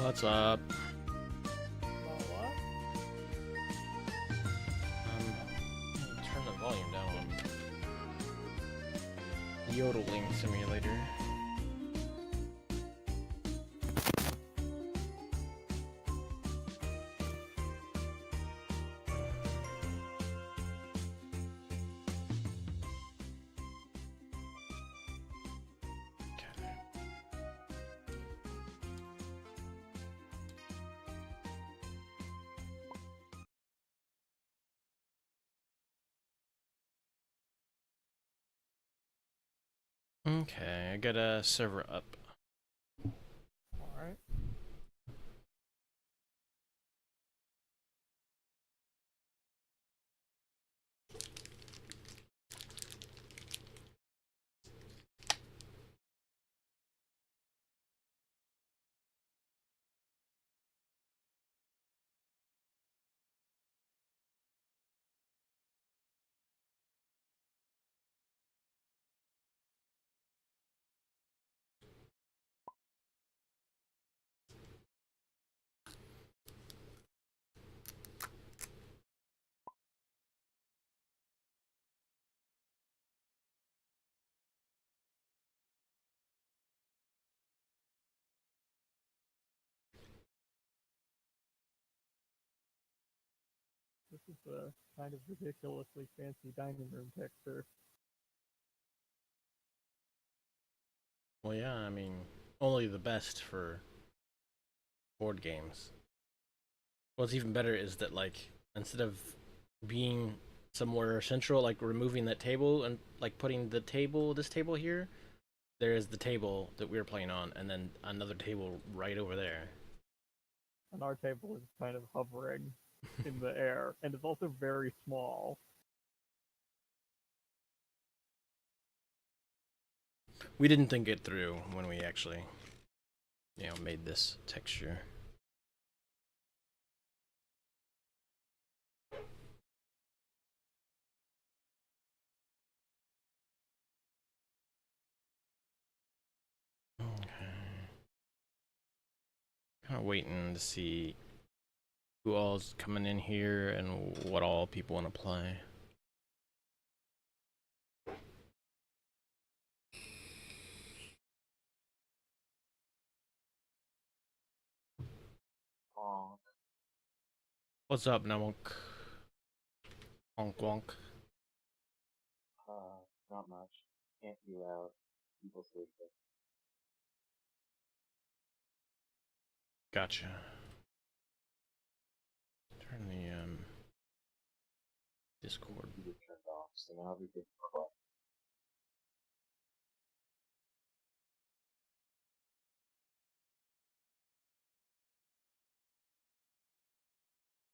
What's up? What? Turn the volume down on yodeling simulator. Okay, I got a server up. Alright. This is a kind of ridiculously fancy dining room picture. Well, yeah, I mean, only the best for board games. What's even better is that, like, instead of being somewhere central, like removing that table and like putting this table here, there is the table that we were playing on, and then another table right over there. And our table is kind of hovering in the air, and it's also very small. We didn't think it through when we actually, made this texture. Okay. Kind of waiting to see who all's coming in here and what all people want to play. Honk. What's up, Namok? Honk wonk. Not much. Can't be loud. People sleep. Gotcha. Turn the Discord. Computer turned off, so now everything's quiet.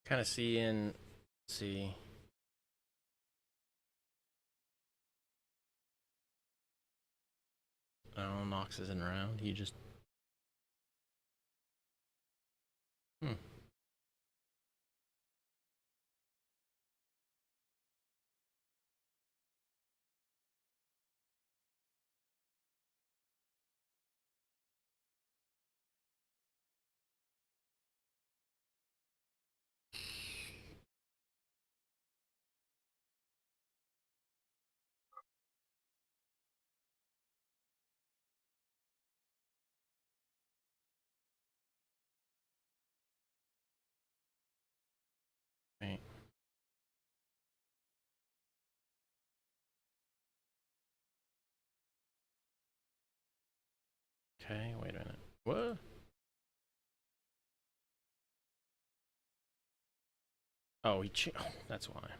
Kind of see. Oh, Nox isn't around. He just. Hmm. Wait. Okay, wait a minute. What? Oh, oh, that's why.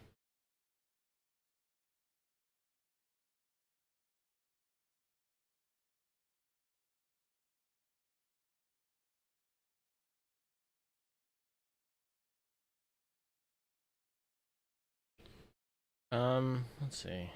Let's see. I'd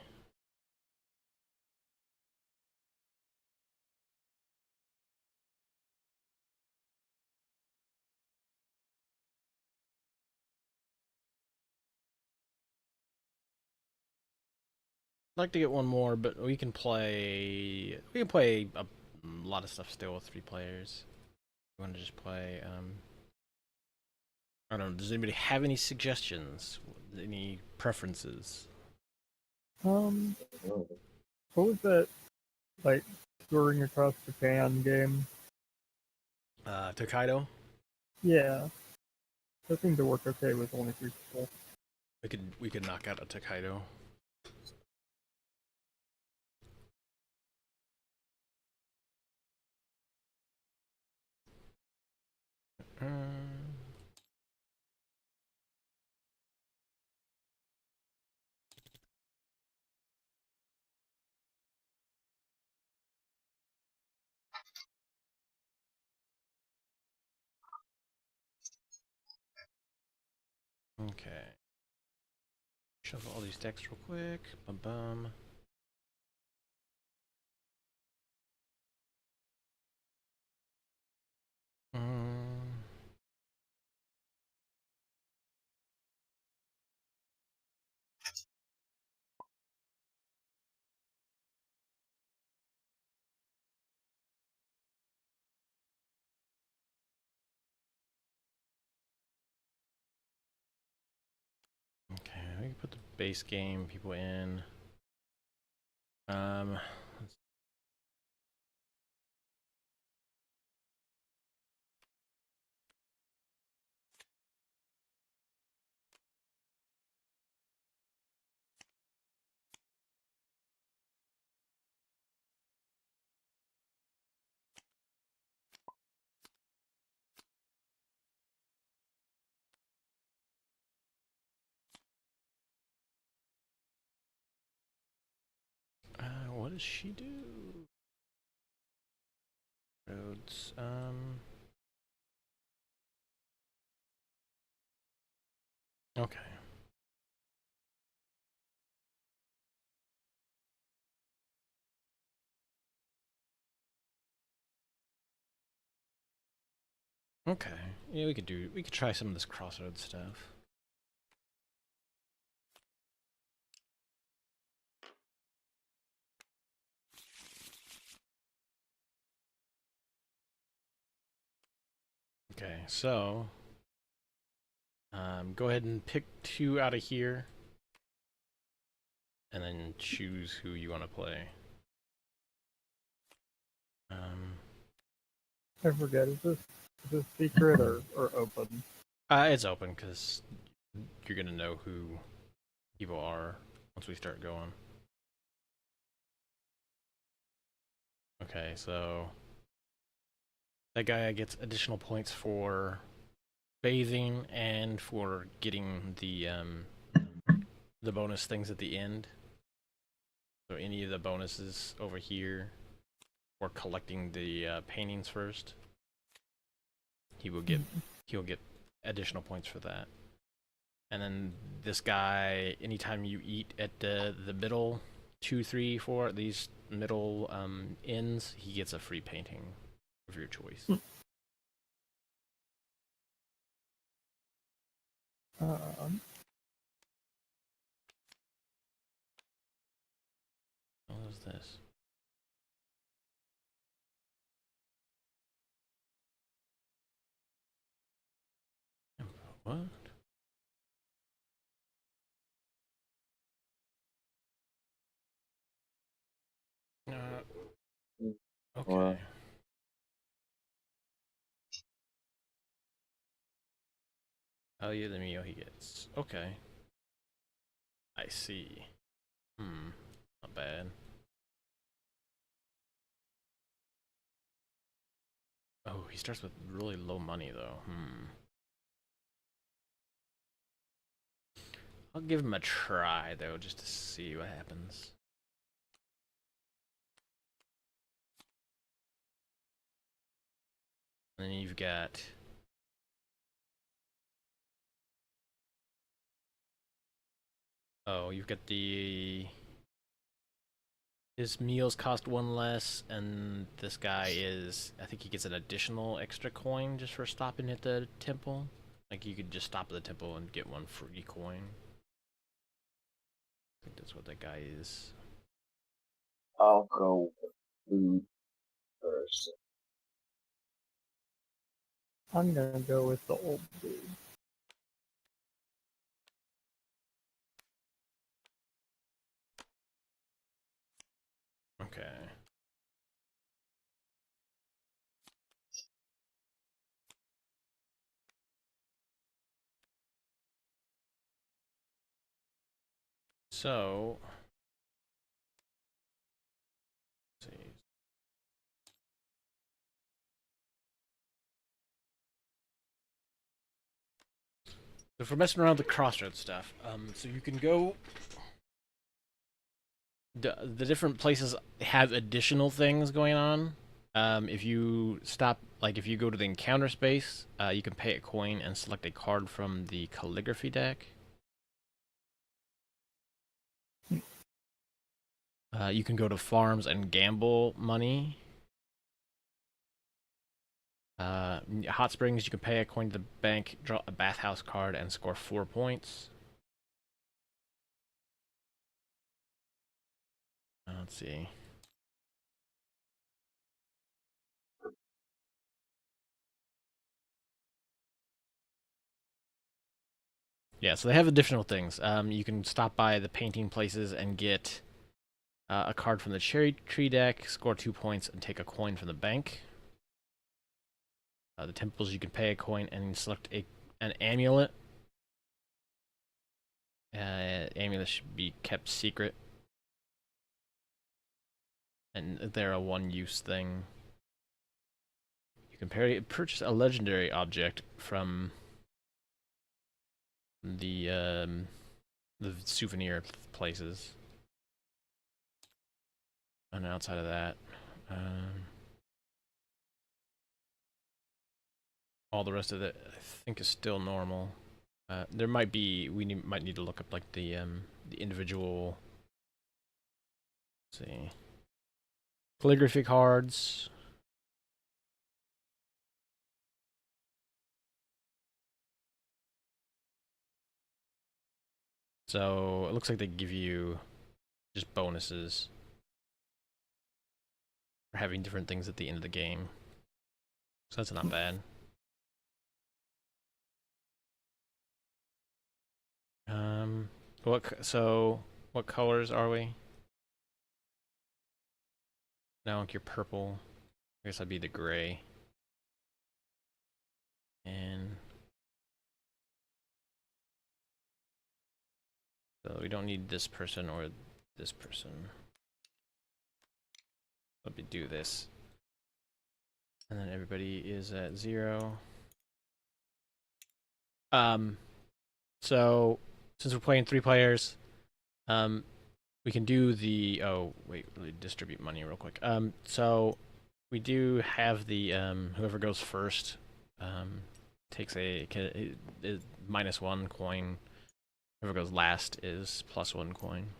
like to get one more, but we can play. We can play a lot of stuff still with 3 players. You want to just play? I don't know. Does anybody have any suggestions? Any preferences? Um, Oh, what was that like touring across Japan game? Tokaido. Yeah, that seemed to work okay with only 3 people. We could knock out a Tokaido. Okay. Shuffle all these decks real quick. Bum bum. Mm. Okay, we can put the base game people in. Um, what does she do? Roads. Okay. Okay. Yeah, we could try some of this crossroads stuff. Okay, so go ahead and pick 2 out of here, and then choose who you want to play. Um, I forget. Is this secret or open? it's open because you're gonna know who people are once we start going. Okay, so that guy gets additional points for bathing and for getting the bonus things at the end. So any of the bonuses over here, or collecting the paintings first, he will get additional points for that. And then this guy, anytime you eat at the middle 2, 3, 4, these middle ends, he gets a free painting of your choice. Um, What is this? What? Okay. well, Oh yeah, the meal he gets. Okay. I see. Not bad. Oh, he starts with really low money though. I'll give him a try though, just to see what happens. And then you've got you've got the his meals cost 1 less, and this guy is I think he gets an additional extra coin just for stopping at the temple. Like you could just stop at the temple and get 1 free coin. I think that's what that guy is. I'll go with food first. I'm gonna go with the old dude. Okay. So, let's see. So for messing around with the crossroads stuff, so you can go. The different places have additional things going on. If you stop, like if you go to the encounter space, you can pay a coin and select a card from the calligraphy deck. You can go to farms and gamble money. Hot Springs, you can pay a coin to the bank, draw a bathhouse card, and score 4 points. Let's see. Yeah, so they have additional things. You can stop by the painting places and get a card from the cherry tree deck, score 2 points, and take a coin from the bank. The temples, you can pay a coin and select an amulet. Amulet should be kept secret. And they're a one-use thing. You can purchase a legendary object from the souvenir places. And outside of that, all the rest of it, I think, is still normal. There might be might need to look up like the individual. Let's see, calligraphy cards. So it looks like they give you just bonuses for having different things at the end of the game. So that's not bad. What colors are we? Now like you're purple. I guess I'd be the gray. And so we don't need this person or this person. Let me do this. And then everybody is at 0. So since we're playing 3 players, we can do the let me distribute money real quick. So we do have the whoever goes first takes is -1 coin. Whoever goes last is +1 coin.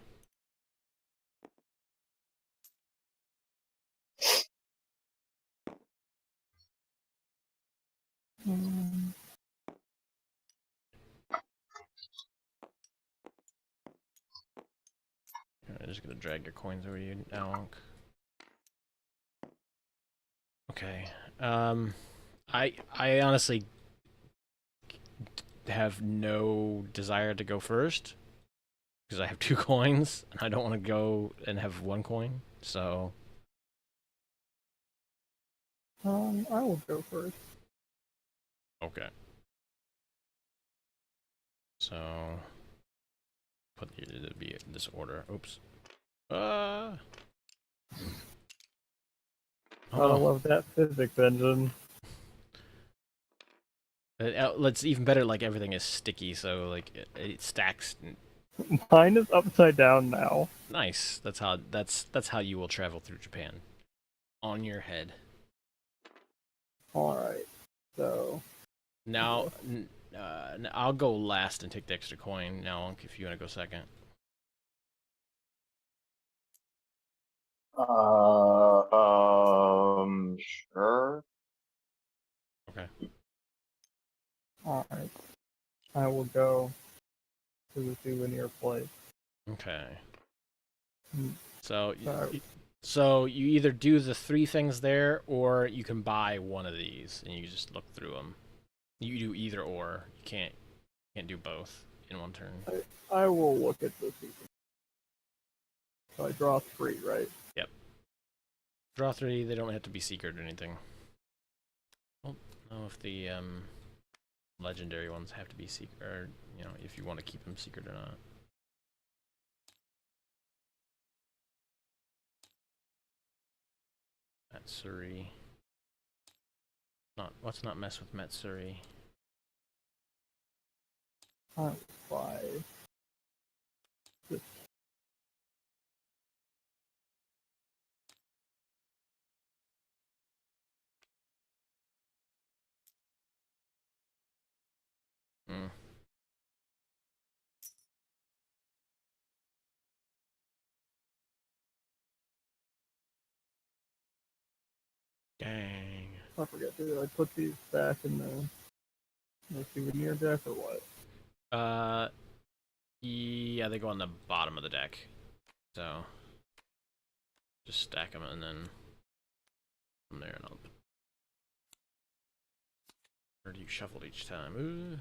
Mm. I'm just gonna drag your coins over you now. Okay. I honestly have no desire to go first because I have 2 coins and I don't want to go and have 1 coin. So I will go first. okay. So put it to be in this order. Oops. Oh I no. love that physics engine. It's even better. Like everything is sticky, so like it stacks. Mine is upside down now. Nice. That's how you will travel through Japan. On your head. Alright, so... Now, I'll go last and take the extra coin. Now, if you want to go second. Sure. Okay. Alright. I will go to the souvenir place. Okay. Mm. So, Sorry. so you either do the 3 things there, or you can buy one of these and you just look through them. You do either or. You can't do both in one turn. I will look at this. So I draw 3, right? Yep. Draw 3. They don't have to be secret or anything. I don't know if the legendary ones have to be secret, or if you want to keep them secret or not. Matsuri. Let's not mess with Matsuri. 5. Just Hmm. Dang. I forget. Did I put these back in the souvenir deck or what? Yeah, they go on the bottom of the deck. So just stack them and then from there and up. Or do you shuffle each time? Ooh.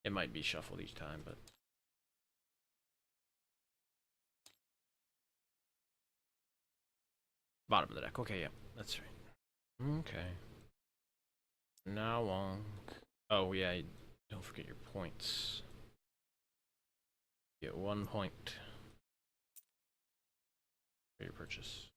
It might be shuffled each time, but bottom of the deck. Okay, yeah, that's right. Okay. Now on. Oh yeah, don't forget your points. Get 1 point for your purchase.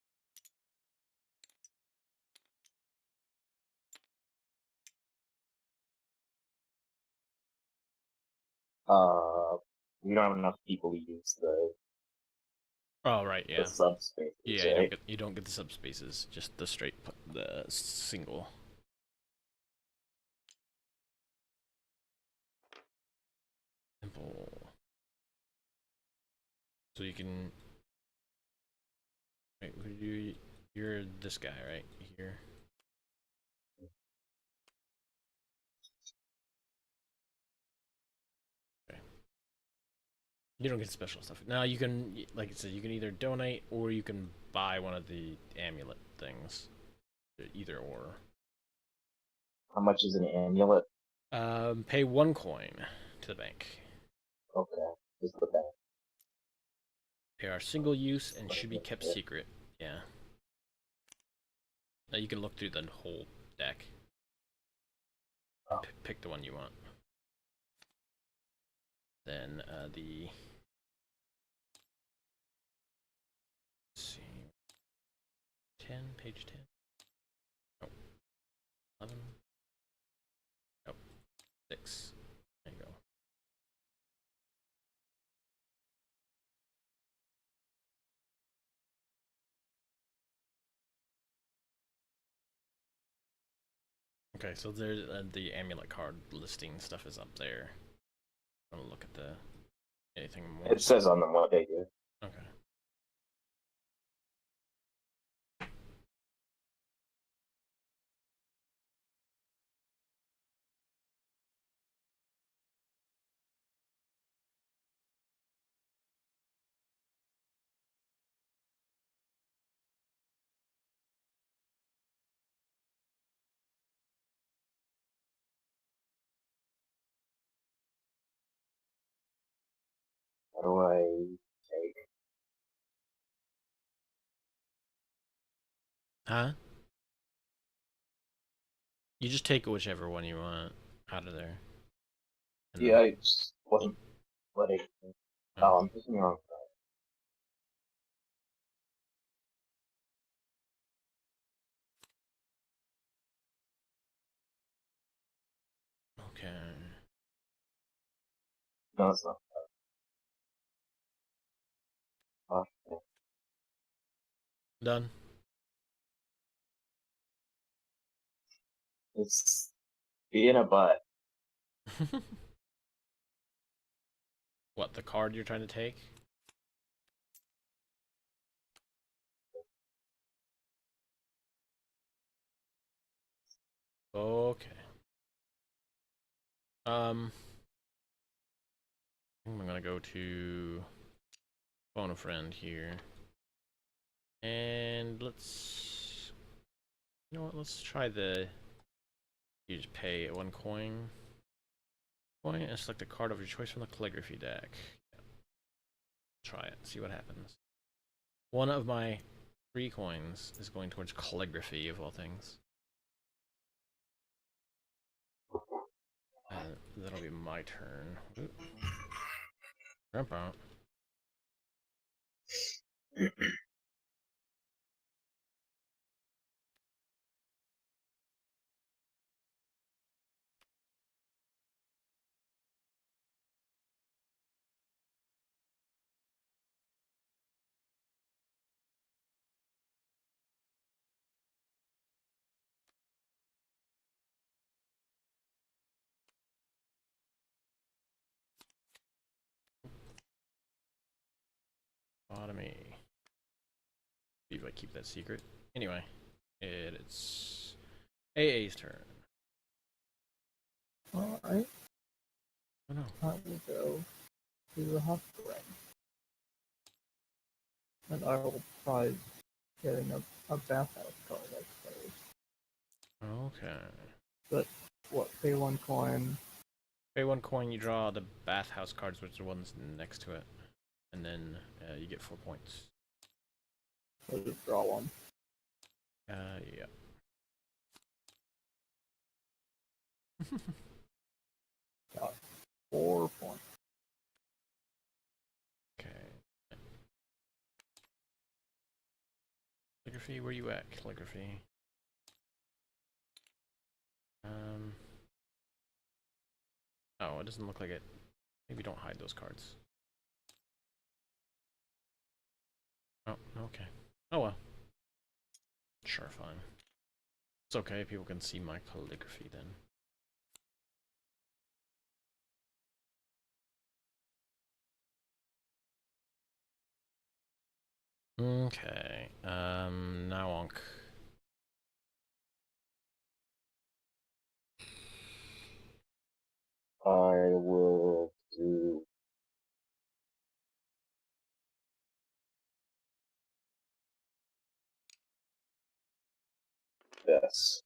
We don't have enough people to use Oh right, the yeah, subspaces, yeah. right? You don't get the subspaces, just the straight the single. Simple. So you can. Wait, you're this guy right here. You don't get special stuff. Now you can, like I said, you can either donate or you can buy one of the amulet things. Either or. How much is an amulet? Pay 1 coin to the bank. Okay, just the back. They are single use and should be kept secret. Yeah. Now you can look through the whole deck. Oh. Pick the one you want. Then the. Let's see. 10, page 10. Oh. 11. Oh. 6. There you go. Okay, so there's the amulet card listing stuff is up there. I'm gonna look at the anything more. It says on them what they do. Okay. How do I take? Huh? You just take whichever one you want out of there. And Yeah, I just wasn't letting. oh, Oh, I'm picking the wrong side. okay. No, it's not. Oh, yeah. Done. It's being a butt. What, the card you're trying to take? Okay. I'm gonna go to phone a friend here. And let's, you know what, let's try the You just pay 1 coin. And select a card of your choice from the calligraphy deck. Yeah. Try it. See what happens. One of my 3 coins is going towards calligraphy, of all things. That'll be my turn. Jump out. Bottomy. See if I keep that secret. Anyway, it's AA's turn. Alright. Oh no. I will go to the hovering. And I will try getting a bathhouse card, I suppose. Okay. But, what, pay 1 coin? Pay 1 coin, you draw the bathhouse cards, which are the ones next to it. And then you get 4 points. I'll just draw 1. Yeah. Got 4 points. Okay. Calligraphy, where you at, calligraphy? Oh, it doesn't look like it. Maybe don't hide those cards. Oh, okay. Oh well. Sure, fine. It's okay, people can see my calligraphy then. Okay, now onk. I will do this.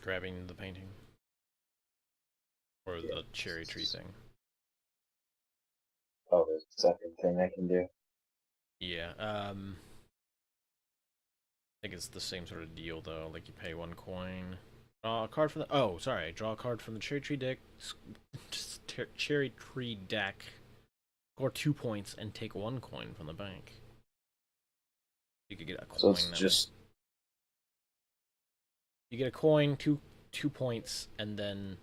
Grabbing the painting. Or the cherry tree thing. Oh, there's a second thing I can do. Yeah, I think it's the same sort of deal though, like you pay 1 coin. Draw a card from the draw a card from the cherry tree deck. Cherry tree deck. Score 2 points and take 1 coin from the bank. You could get a coin. So it's just you get a coin, 2 points, and then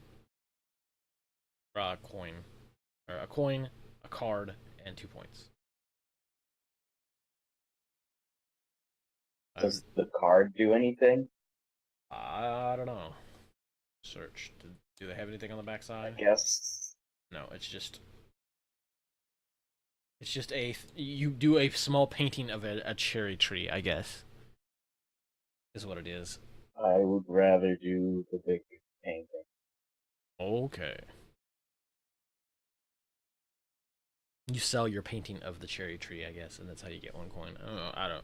draw a coin. Or a coin, a card, and 2 points. does the card do anything? I don't know. Search. Do they have anything on the backside? I guess. No, it's just you do a small painting of a cherry tree, I guess. Is what it is. I would rather do the big painting. Okay. You sell your painting of the cherry tree, I guess, and that's how you get 1 coin. I don't know.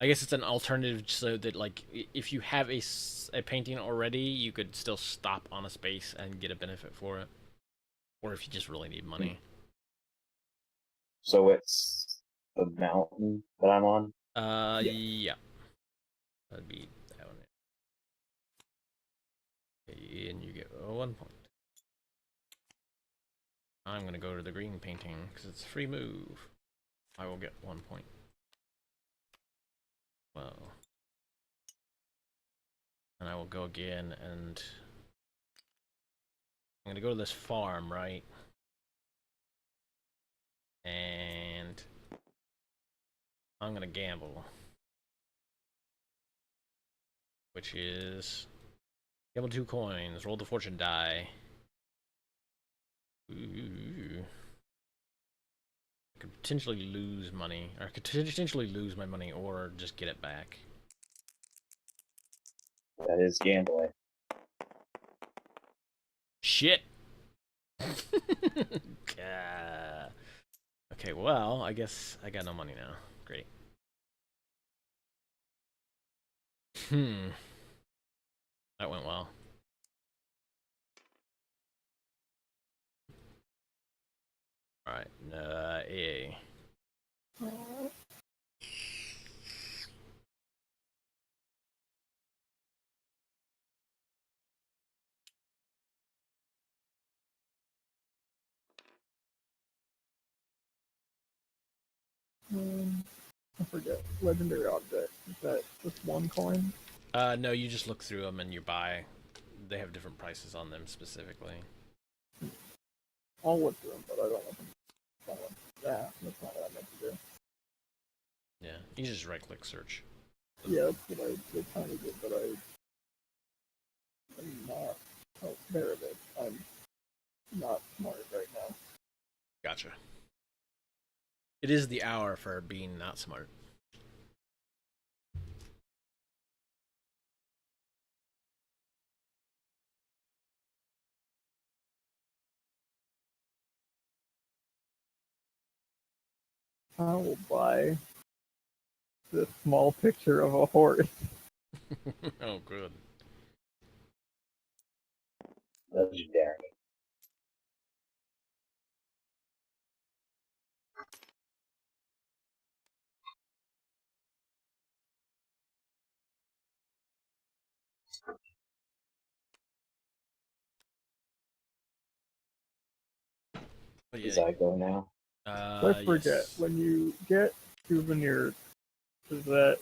I guess it's an alternative so that, like, if you have a painting already, you could still stop on a space and get a benefit for it. Or if you just really need money. So it's the mountain that I'm on? Yeah. That'd be that one. Okay, and you get 1 point. I'm gonna go to the green painting, because it's a free move. I will get 1 point. Well. And I will go again, and I'm gonna go to this farm, right? And I'm gonna gamble. Which is gamble 2 coins, roll the fortune die. Ooh. I could potentially lose money, or I could potentially lose my money, or just get it back. That is gambling. Shit! Okay, well, I guess I got no money now. Great. That went well. Alright, A. I forget. Legendary object. Is that just one coin? No, you just look through them and you buy. They have different prices on them specifically. I'll look through them, but I don't know. Yeah, that's not what I meant to do. Yeah, you just right-click search. Yeah, that's what I did kind of did, but I'm not. Oh, there it is. I'm not smart right now. Gotcha. It is the hour for being not smart. I will buy this small picture of a horse. Oh, good. Legendary. But Does yeah, I go now? I forget. yes. When you get souvenirs, does that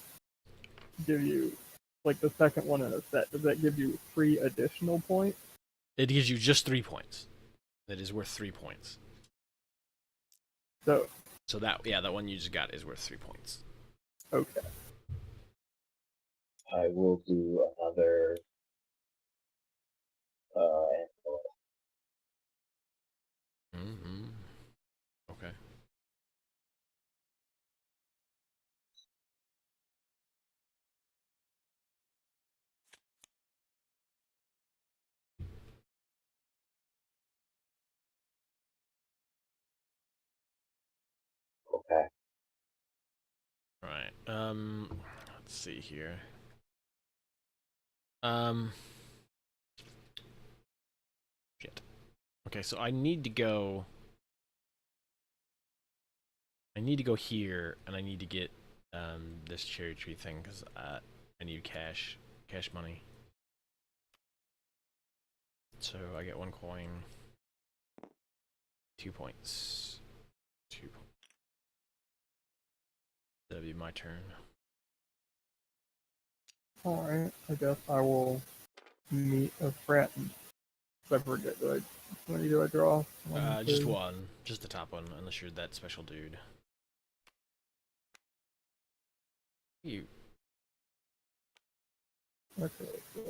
give you, like the second one in a set, does that give you 3 additional points? It gives you just 3 points. That is worth 3 points. So, So that one you just got is worth 3 points. okay. I will do another Mm-hmm. Okay. okay. All right. Let's see here. Um. Shit. Okay, so I need to go. I need to go here, and I need to get this cherry tree thing because I need cash money. So I get 1 coin, 2 points, 2 points. That'll be my turn. Alright, I guess I will meet a friend. I forget, how many do I draw? One, Just two. one, just the top one, unless you're that special dude. You. Okay, so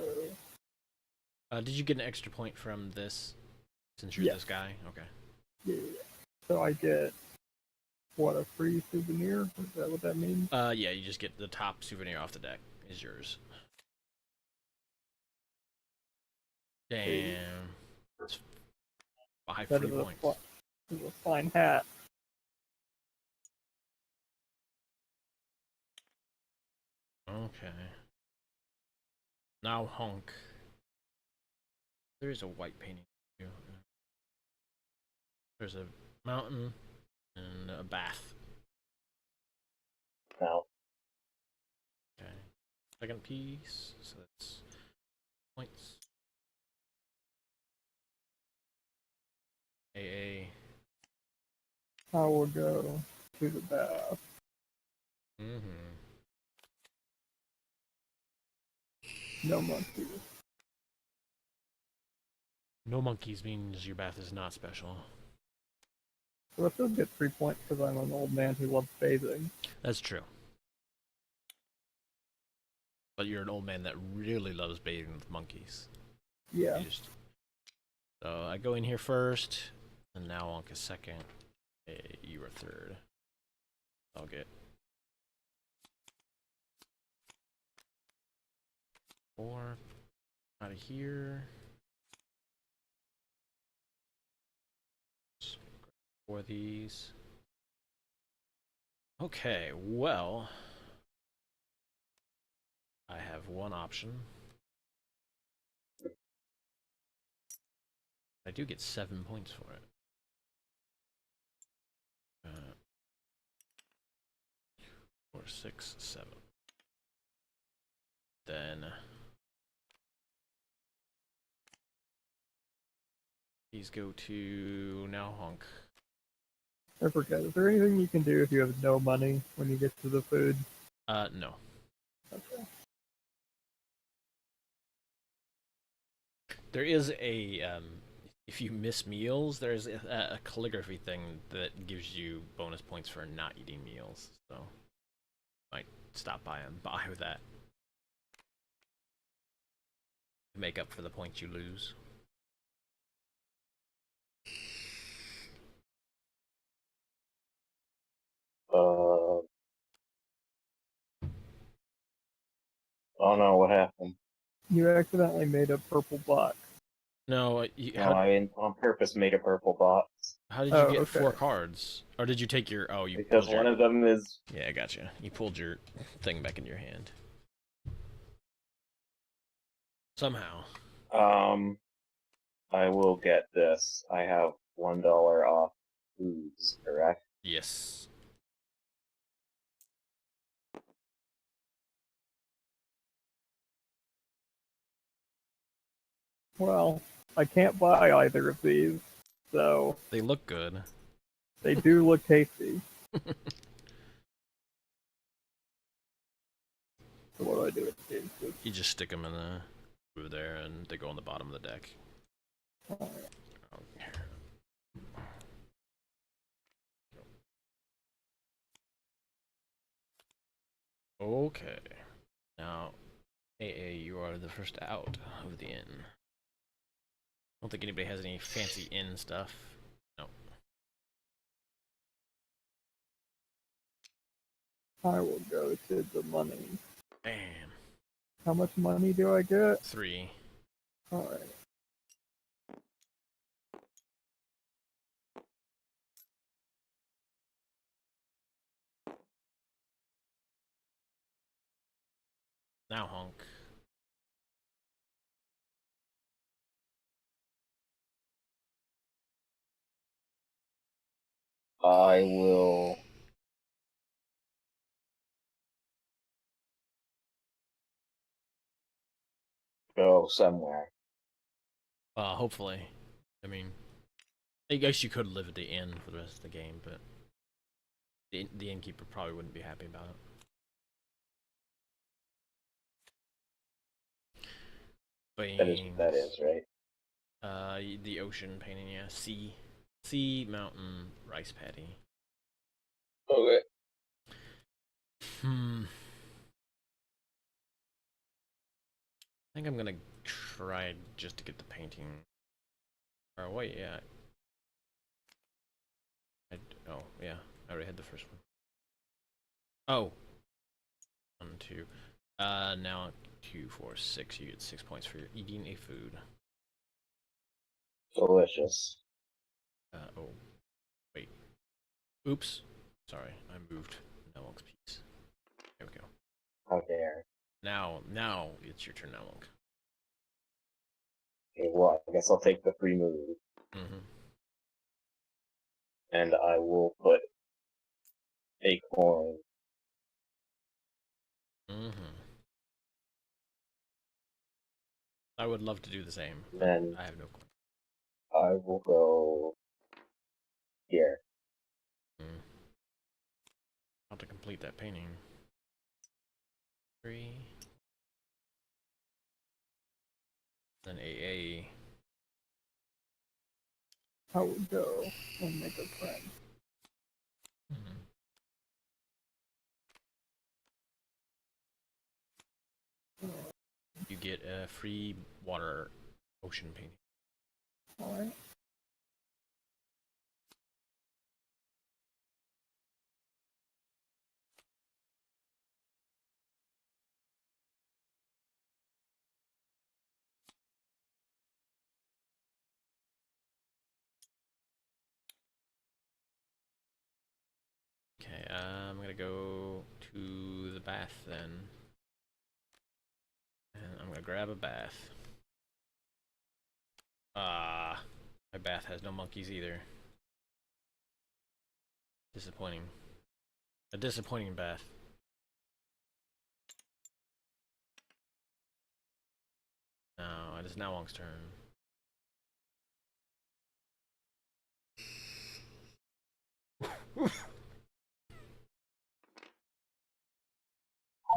Did you get an extra point from this? Since you're yeah. this guy? Okay. Yeah. So I get, what, a free souvenir? Is that what that means? Yeah, you just get the top souvenir off the deck is yours. Damn. That's 5 That free is points. is a fine hat. Okay. Now honk. There is a white painting. There's a mountain and a bath. Now, Okay. Second piece. So that's points. AA. I will go to the bath. Mm-hmm. No monkeys. No monkeys means your bath is not special. So I still get 3 points because I'm an old man who loves bathing. That's true. But you're an old man that really loves bathing with monkeys. Yeah. So I go in here first, and now Onk is second. Hey, you are third. I'll get 4 out of here. So 4 of these. Okay, well, I have one option. I do get 7 points for it. 4, 6, 7. Then these go to now Honk. I forget. Is there anything you can do if you have no money when you get to the food? No. Okay. There is a if you miss meals, there's a calligraphy thing that gives you bonus points for not eating meals. So might stop by and buy with that. Make up for the points you lose. Oh no, what happened? You accidentally made a purple box. No, No, I on purpose made a purple box. how did you Oh, get okay. 4 cards? Or did you take your? Oh, you Because pulled your. one of them is Yeah, I gotcha. You pulled your thing back in your hand. Somehow. I will get this. I have $1 off foods, correct? Yes. Well, I can't buy either of these, so They look good. they do look tasty. So what do I do with these? You just stick them in the over there, and they go on the bottom of the deck. Okay. Now, AA, you are the first out of the inn. I don't think anybody has any fancy inn stuff. No. I will go to the money. Bam. How much money do I get? 3. Alright. Now honk. I will go somewhere. Hopefully. I mean, I guess you could live at the inn for the rest of the game, but the innkeeper probably wouldn't be happy about it. That is, right? The ocean painting, yeah. Sea, mountain, rice paddy. Okay. I think I'm gonna try just to get the painting. Or wait, yeah. Oh, yeah. I already had the first one. Oh. 1, 2. Now 2, 4, 6. You get 6 points for eating a food. Delicious. Oh. Wait. Oops. Sorry, I moved Nelmonk's piece. There we go. How dare. Now it's your turn, Nelmonk. Okay, well, I guess I'll take the free move. And I will put a coin. I would love to do the same. Then I have no coin. I will go here. How to complete that painting. 3. Then AA. I will go and make a friend. You get a free water ocean painting. Alright. Okay, I'm gonna go to the bath then. gonna grab a bath. My bath has no monkeys either. Disappointing. A disappointing bath. No, it is now Wong's turn.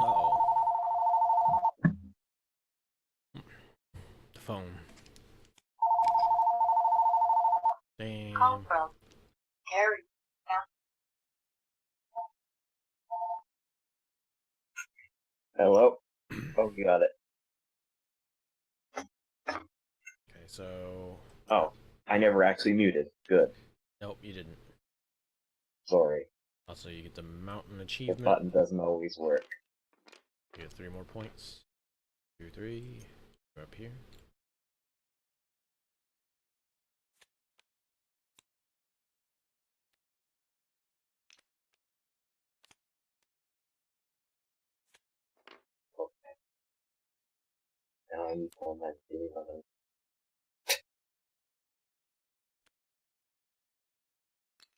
Uh-oh. The phone. Damn. Call from Harry. Hello? Oh, you got it. Okay, so... Oh, I never actually muted. Good. Nope, you didn't. Sorry. Also, you get the mountain The achievement. button doesn't always work. You get 3 more points. 2, 3. You're up here. Okay. Now I need to pull my video on it.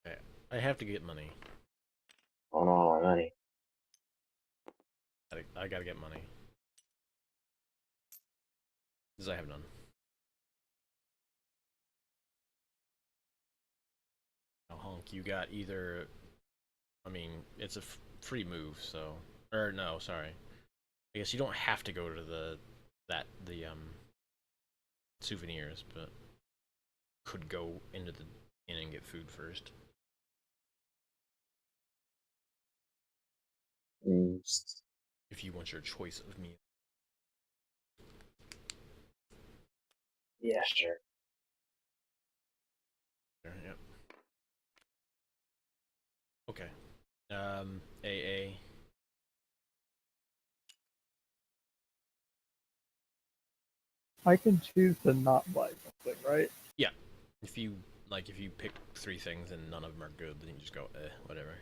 Okay, I have to get money. On all my money. I gotta get money. Because I have none. Now, Honk, you got either... I mean, it's a free move, so... Or, no, sorry. I guess you don't have to go to the souvenirs, but... Could go into the inn and get food first. Mm. If you want your choice of meal. Yeah, sure. Yep. Okay. AA. I can choose to not buy something, right? Yeah. If you pick 3 things and none of them are good, then you just go, whatever.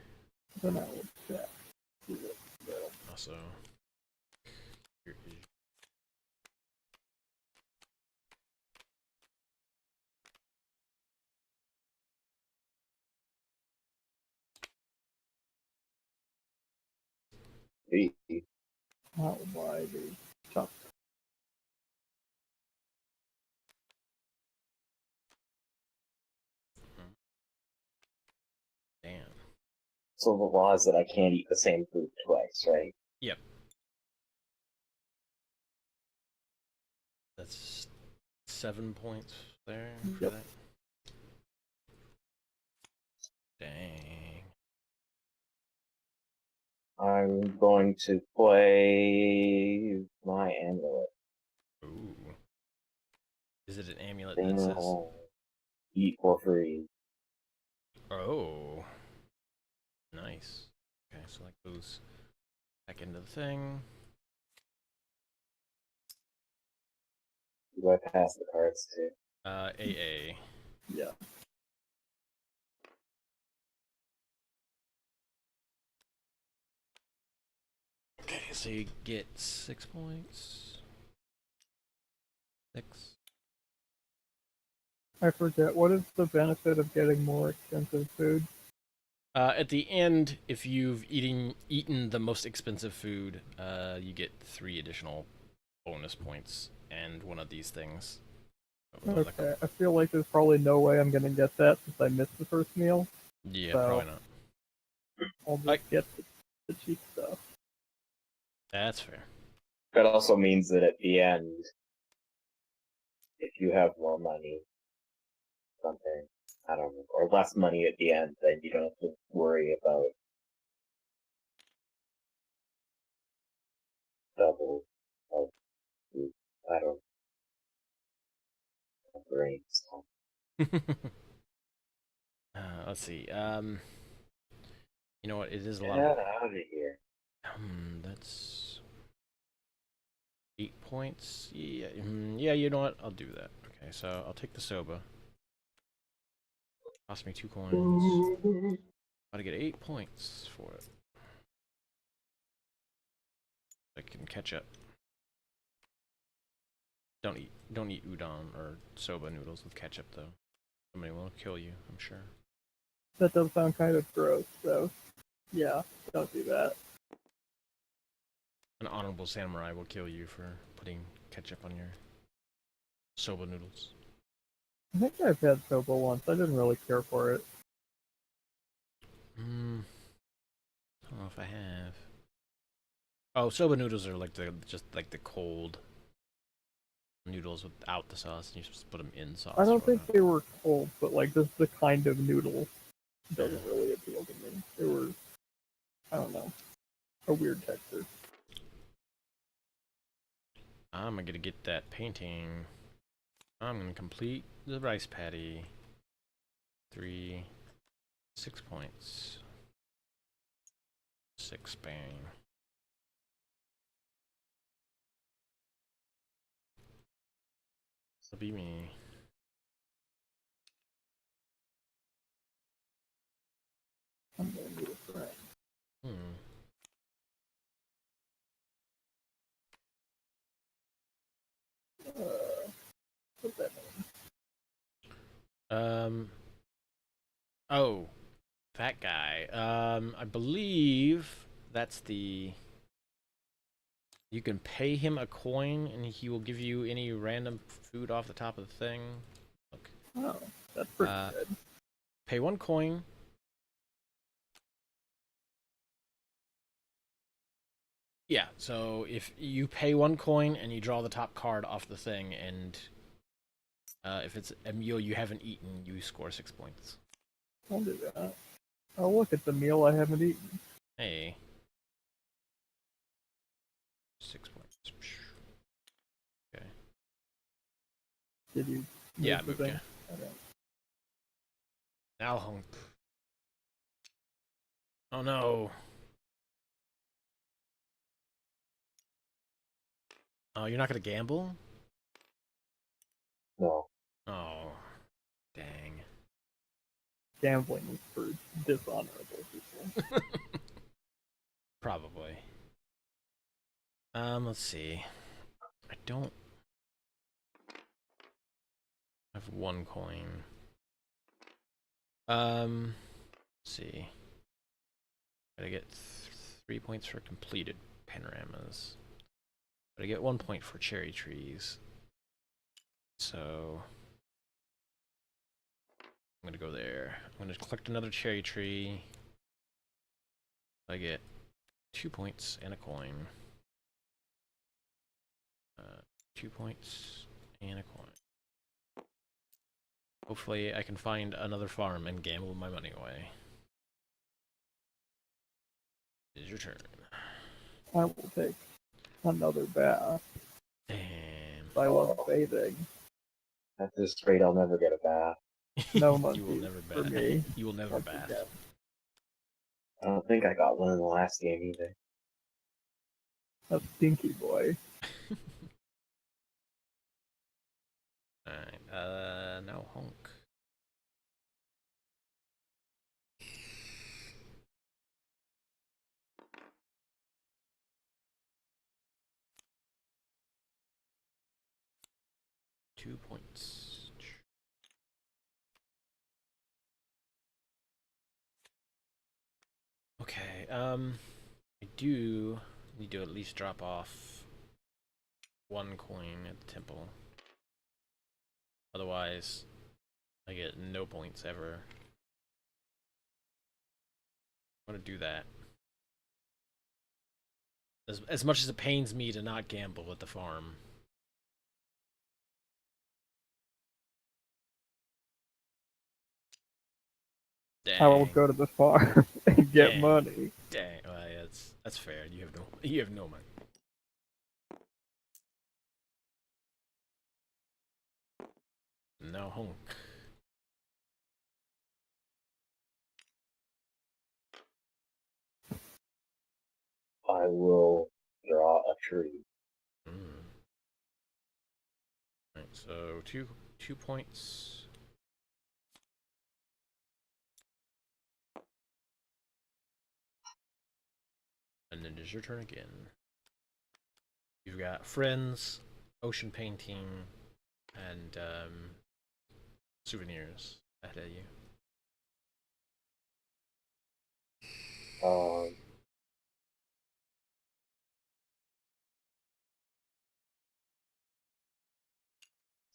Then I will check. See what's there. Also, here is Hey, I will buy the chocolate. damn. so the law is that I can't eat the same food twice, right? Yep. That's 7 points there for Yep. that. Dang. I'm going to play my amulet. Ooh. Is it an amulet Ding that says? home. Eat for free. Oh. Nice. Okay, so that goes back into the thing. Who do I pass the cards to? AA. Yeah. Okay, so you get 6 points. 6. I forget. What is the benefit of getting more expensive food? At the end, if you've eaten the most expensive food, you get 3 additional bonus points and one of these things. Okay, I feel like there's probably no way I'm gonna get that since I missed the first meal. Yeah, So- probably not. I'll just get the cheap stuff. That's fair. That also means that at the end, if you have more money, something, I don't know, or less money at the end, then you don't have to worry about double of food. I don't know. Brains. Let's see. You know what? It is a lot. Get out of here. That's 8 points. Yeah, yeah. You know what? I'll do that. Okay, so I'll take the soba. Cost me 2 coins. Gotta get 8 points for it. I can catch up. don't eat udon or soba noodles with ketchup though. Somebody will kill you, I'm sure. That does sound kind of gross, so yeah, don't do that. An honorable samurai will kill you for putting ketchup on your soba noodles. I think I've had soba once. I didn't really care for it. I don't know if I have. Oh, soba noodles are like just like the cold noodles without the sauce, and you're supposed to put them in sauce. I don't or think whatnot. they were cold, but like just the kind of noodle doesn't Yeah. really appeal to me. They were, I don't know, a weird texture. I'm gonna get that painting. I'm gonna complete the rice patty. 6 points. 6 bang. This'll be me. I'm gonna need a friend. Hmm. What's that mean? Oh, fat guy. I believe that's the. You can pay him a coin, and he will give you any random food off the top of the thing. Look. Oh, that's pretty Uh, good. Pay 1 coin. Yeah, so if you pay 1 coin and you draw the top card off the thing, and if it's a meal you haven't eaten, you score 6 points. I'll do that. Oh, look, it's a meal I haven't eaten. Hey. 6 points. Okay. Did you move Yeah, I the moved, thing? yeah. Okay. Now hunk. Oh no. Oh, you're not gonna gamble? No. Oh, dang. Gambling is for dishonorable people. Probably. Let's see. I don't have 1 coin. Let's see. Gotta get 3 points for completed panoramas. But I get 1 point for cherry trees. So I'm gonna go there. I'm gonna collect another cherry tree. I get 2 points and a coin. 2 points and a coin. Hopefully I can find another farm and gamble my money away. It is your turn. I will take another bath. Damn. I love bathing. At this rate, I'll never get a bath. No You will monkeys never for bath. me. You will never Once bath. again. I don't think I got one in the last game either. A stinky boy. Alright, now honk. Two points. Okay, I do need to at least drop off 1 coin at the temple. Otherwise, I get no points ever. I'm gonna do that. As much as it pains me to not gamble at the farm. Dang. I will go to the farm and get Dang. money. Dang. Well, yeah, that's fair. You have no money. No honk. I will draw a tree. Right, so two points. And then it is your turn again. You've got friends ocean painting, and souvenirs ahead of you. Um,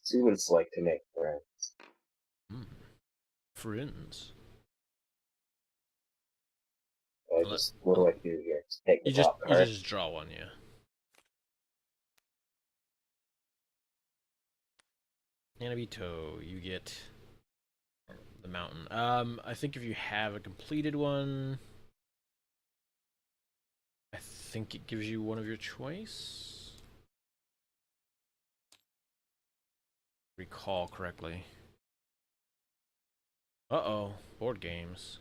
see what it's like to make friends. Friends. What do I do here? Just take the top You card. just draw one, yeah. Anabito, you get the mountain. I think if you have a completed one, I think it gives you one of your choice. Recall correctly. Uh-oh, board games.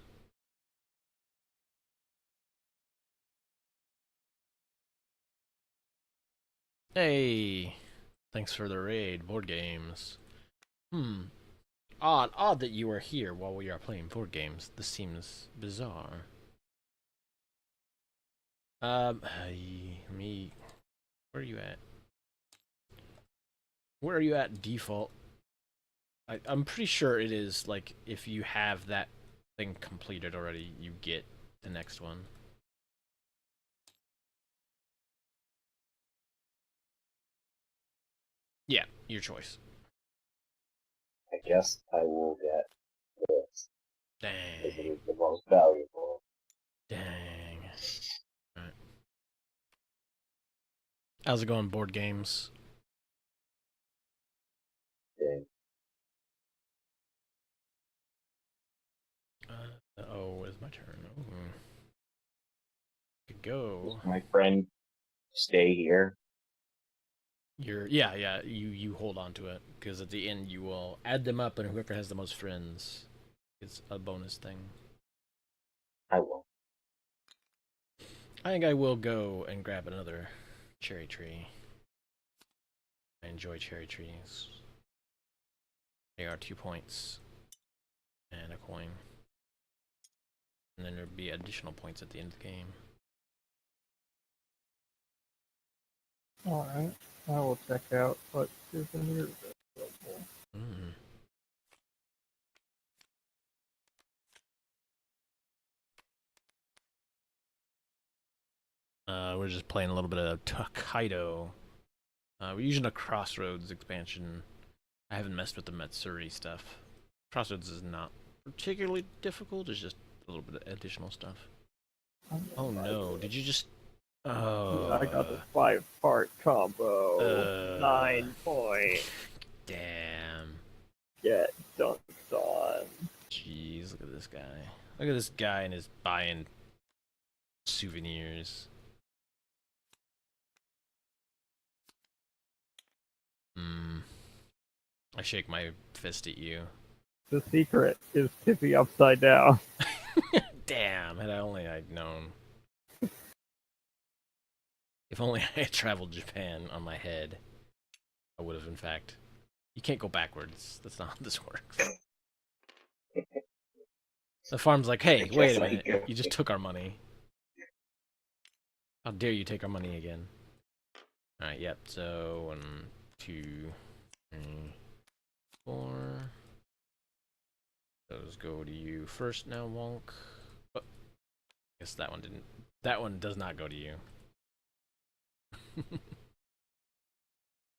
Hey, thanks for the raid, board games. Odd that you are here while we are playing board games. This seems bizarre. Me, where are you at? Where are you at default? I'm pretty sure it is, like, if you have that thing completed already, you get the next one. Yeah, your choice. I guess I will get this. Because it Dang. is the most valuable. Dang. Alright. How's it going, board games? Thing. Oh, it's my turn. Ooh. Could go. My friend, stay here. You hold on to it, because at the end you will add them up, and whoever has the most friends gets a bonus thing. I won't. I think I will go and grab another cherry tree. I enjoy cherry trees. They are 2 points and a coin. And then there'd be additional points at the end of the game. Alright, I will check out what souvenirs are available. Mm. We're just playing a little bit of Tokaido. We're using a Crossroads expansion. I haven't messed with the Matsuri stuff. Crossroads is not particularly difficult, it's just a little bit of additional stuff. Oh no, did you just... Oh. I got the 5-part combo. 9 point. Damn. Get dunked on. Jeez, look at this guy. Look at this guy and his buying souvenirs. I shake my fist at you. The secret is Tippy upside down. Damn, had I'd known. If only I had traveled Japan on my head, I would have, in fact. You can't go backwards. That's not how this works. The farm's like, hey, wait a minute. You just took our money. How dare you take our money again? Alright, yep, so 1, 2, 3, 4. Those go to you first now, Wonk. Oh, guess that one didn't. That one does not go to you.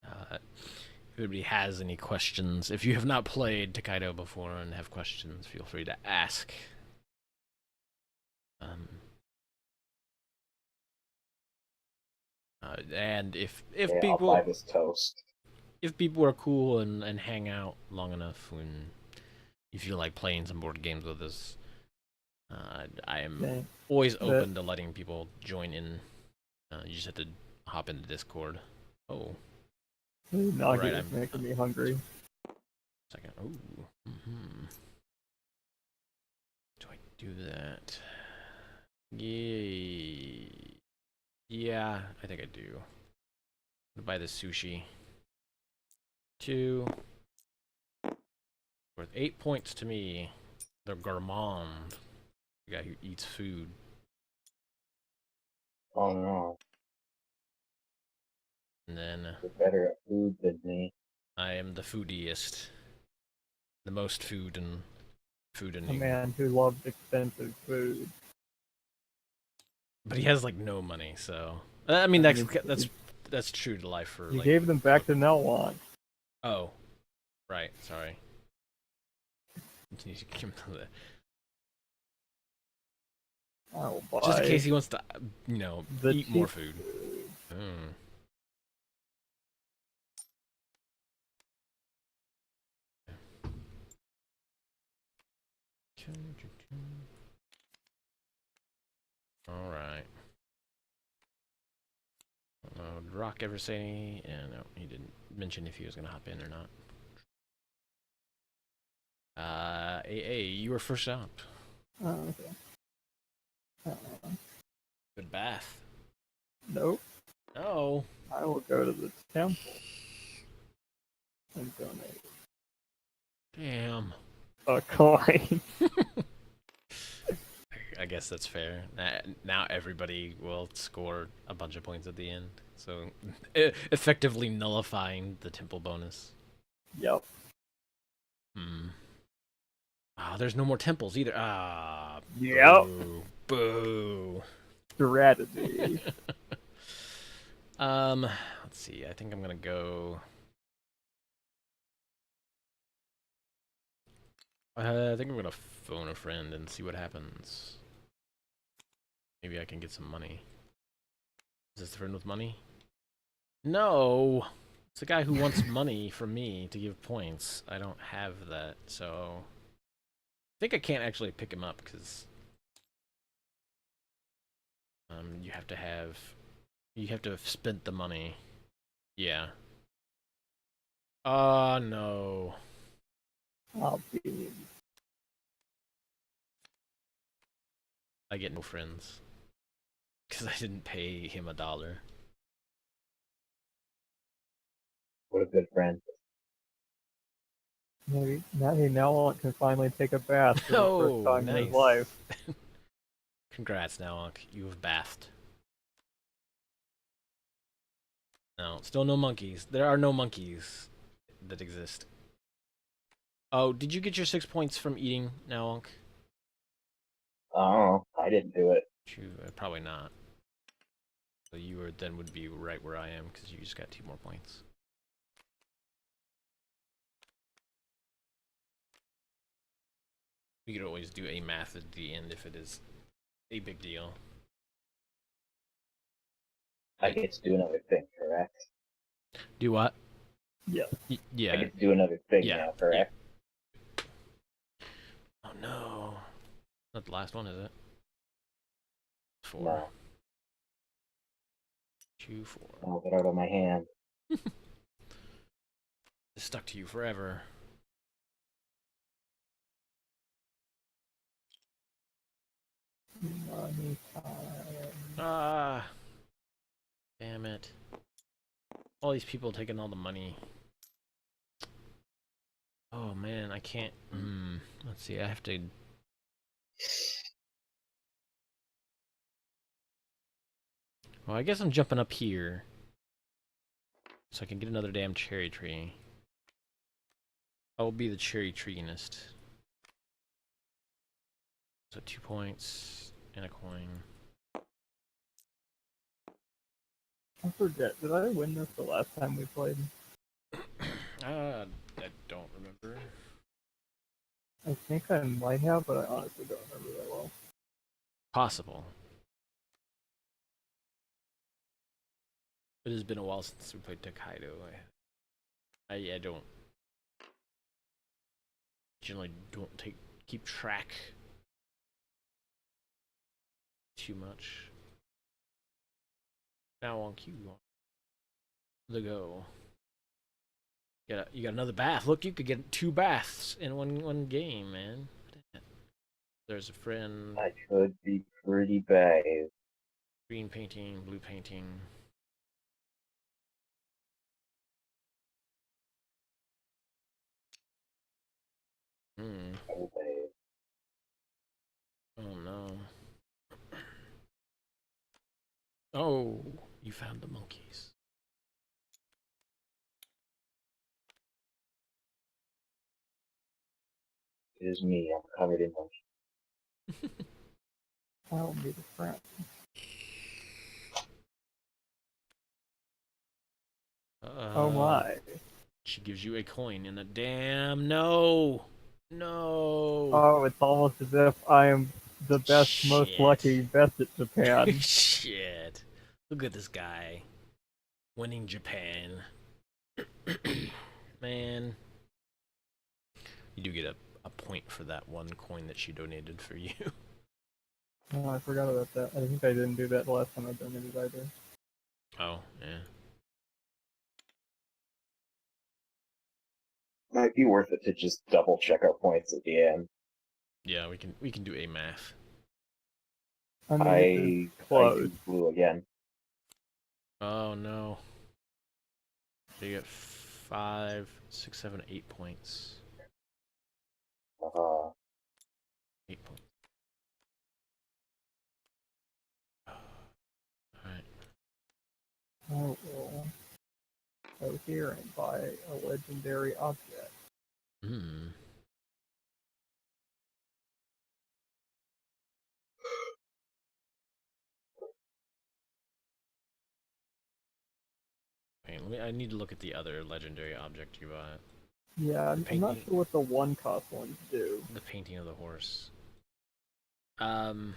If anybody has any questions, if you have not played Tokaido before and have questions, feel free to ask. And if people I'll buy this toast. If people are cool and hang out long enough, when you feel like playing some board games with us, I am always open to letting people join in. You just have to hop into Discord. Oh. Nugget is making me hungry. Second. Oh. Do I do that? Yay. Yeah, I think I do. I'm gonna buy the sushi. 2. Worth 8 points to me. The gourmand. The guy who eats food. Oh no. And then You're better at food than me. I am the foodiest. The most food and food A and man who loves expensive food. but he has like no money, so I mean I mean, that's true to life for You like. gave them back to Nelwant. Oh, right. Sorry. You should give him the- I will buy Just in case he wants to, the eat more cheap food. Mm. All right. Did Rock ever say any? Yeah, no, he didn't mention if he was gonna hop in or not. AA, you were first up. Oh, okay. Good bath. Nope. No. I will go to the temple and donate Damn. a coin. I guess that's fair. Now everybody will score a bunch of points at the end, so effectively nullifying the temple bonus. Yep. Hmm. Ah, there's no more temples either. Ah. Yep. Boo. Boo. Strategy. Let's see. I think I'm gonna go. I think I'm gonna phone a friend and see what happens. Maybe I can get some money. Is this the friend with money? No! It's the guy who wants money from me to give points. I don't have that, so... I think I can't actually pick him up, because... you have to have... You have to have spent the money. Yeah. Oh, no. I'll be. I get no friends. Because I didn't pay him $1. What a good friend. Maybe now he Nelwant can finally take a bath for the first Oh, time in nice. his life. Congrats, Nowonk. You have bathed. No, still no monkeys. There are no monkeys that exist. Oh, did you get your 6 points from eating, Nowonk? Oh, I didn't do it. Probably not. So you would be right where I am because you just got 2 more points. We could always do a math at the end if it is a big deal. I get to do another thing, correct? Do what? Yeah. Yeah. I get to do another thing Yeah, now, correct? Oh no. Not the last one, is it? 4. No. 2, 4. I'll get out of my hand. It's stuck to you forever. Money time. Ah. Damn it. All these people taking all the money. Oh man, I can't. Let's see, I have to. Well, I guess I'm jumping up here. So I can get another damn cherry tree. I will be the cherry treeist. So 2 points and a coin. I forget. Did I win this the last time we played? I don't remember. I think I might have, but I honestly don't remember that well. Possible. It has been a while since we played Tokaido. I don't generally don't keep track too much. Now on cue, the go. You got another bath. Look, you could get 2 baths in one game, man. There's a friend. I could be pretty bad. Green painting, blue painting. Oh no. Oh, you found the monkeys. It is me. I'm covered in motion. I'll be the friend. Oh my. She gives you a coin in a damn no. No. Oh, it's almost as if I am the best, most Shit. lucky, best at Japan. Shit. Look at this guy. Winning Japan. Man. You do get a point for that one coin that she donated for you. Oh, I forgot about that. I think I didn't do that the last time I donated either. Oh, yeah. Might be worth it to just double check our points at the end. Yeah, we can do a math. I mean, I it's close. do blue again. Oh no. So you get 5, 6, 7, 8 points. 8 points. Alright. I will go here and buy a legendary object. Hmm. Wait, I need to look at the other legendary object you bought. Yeah, I'm not painting- sure what the one cost ones do. The painting of the horse. Legendary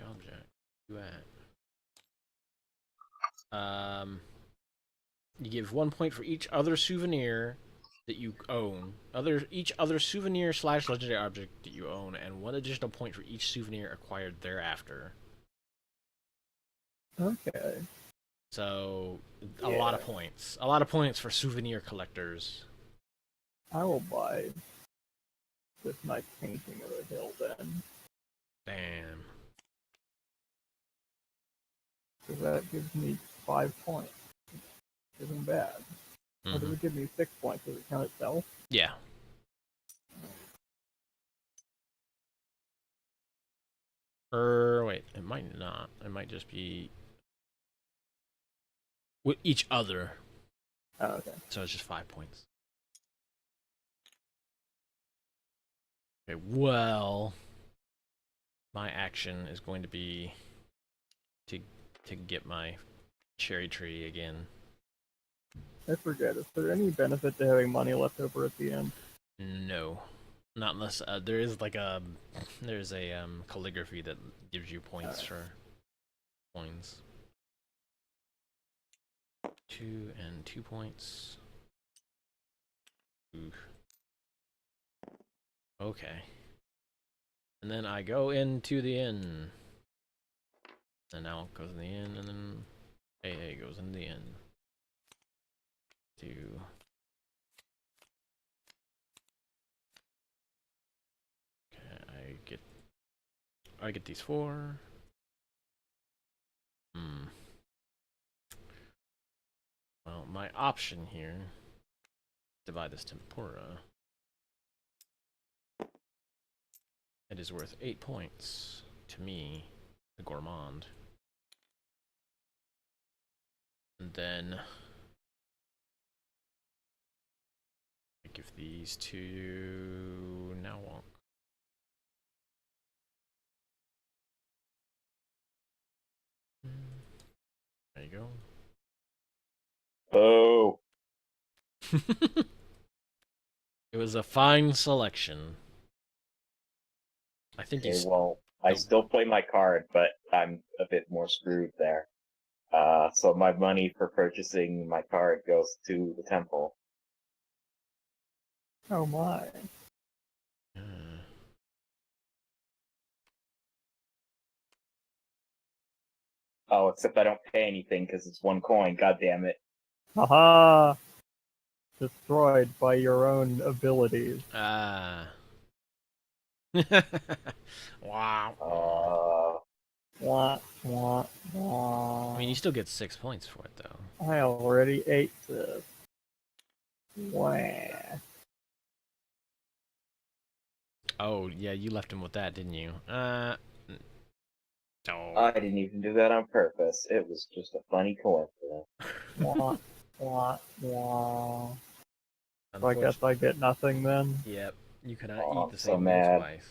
object. You at? You give 1 point for each other souvenir that you own. Each other souvenir / legendary object that you own, and 1 additional point for each souvenir acquired thereafter. Okay. So a lot of points. A lot of points for souvenir collectors. I will buy this nice painting of a hill then. Damn. Because that gives me 5 points. Isn't bad. Or does it give me 6 points? Does it count itself? Yeah. Wait, it might not. It might just be with each other. Oh, okay. So it's just 5 points. Okay, well, my action is going to be to get my cherry tree again. I forget. Is there any benefit to having money left over at the end? No, not unless there is like there's a calligraphy that gives you points for coins. 2 and 2 points. Ooh. Okay. And then I go into the inn. And now it goes in the inn, and then AA goes in the inn. Okay, I get these 4. Well, my option here, divide this tempura. It is worth 8 points to me, the gourmand. And then I give these to Nawonk. There you go. Oh. It was a fine selection. I think Okay, well, I still play my card, but I'm a bit more screwed there. So my money for purchasing my card goes to the temple. Oh my. Oh, except I don't pay anything because it's 1 coin. God damn it. Haha! Destroyed by your own abilities. Ah. Wow. Wah, wah, wah. I mean, you still get 6 points for it, though. I already ate this. Wah. Oh, yeah, you left him with that, didn't you? I didn't even do that on purpose. It was just a funny coincidence. Wah, Wah, wah. So I guess Unfortunately, I get nothing then. yep. You cannot Oh, eat I'm the so same thing mad. twice.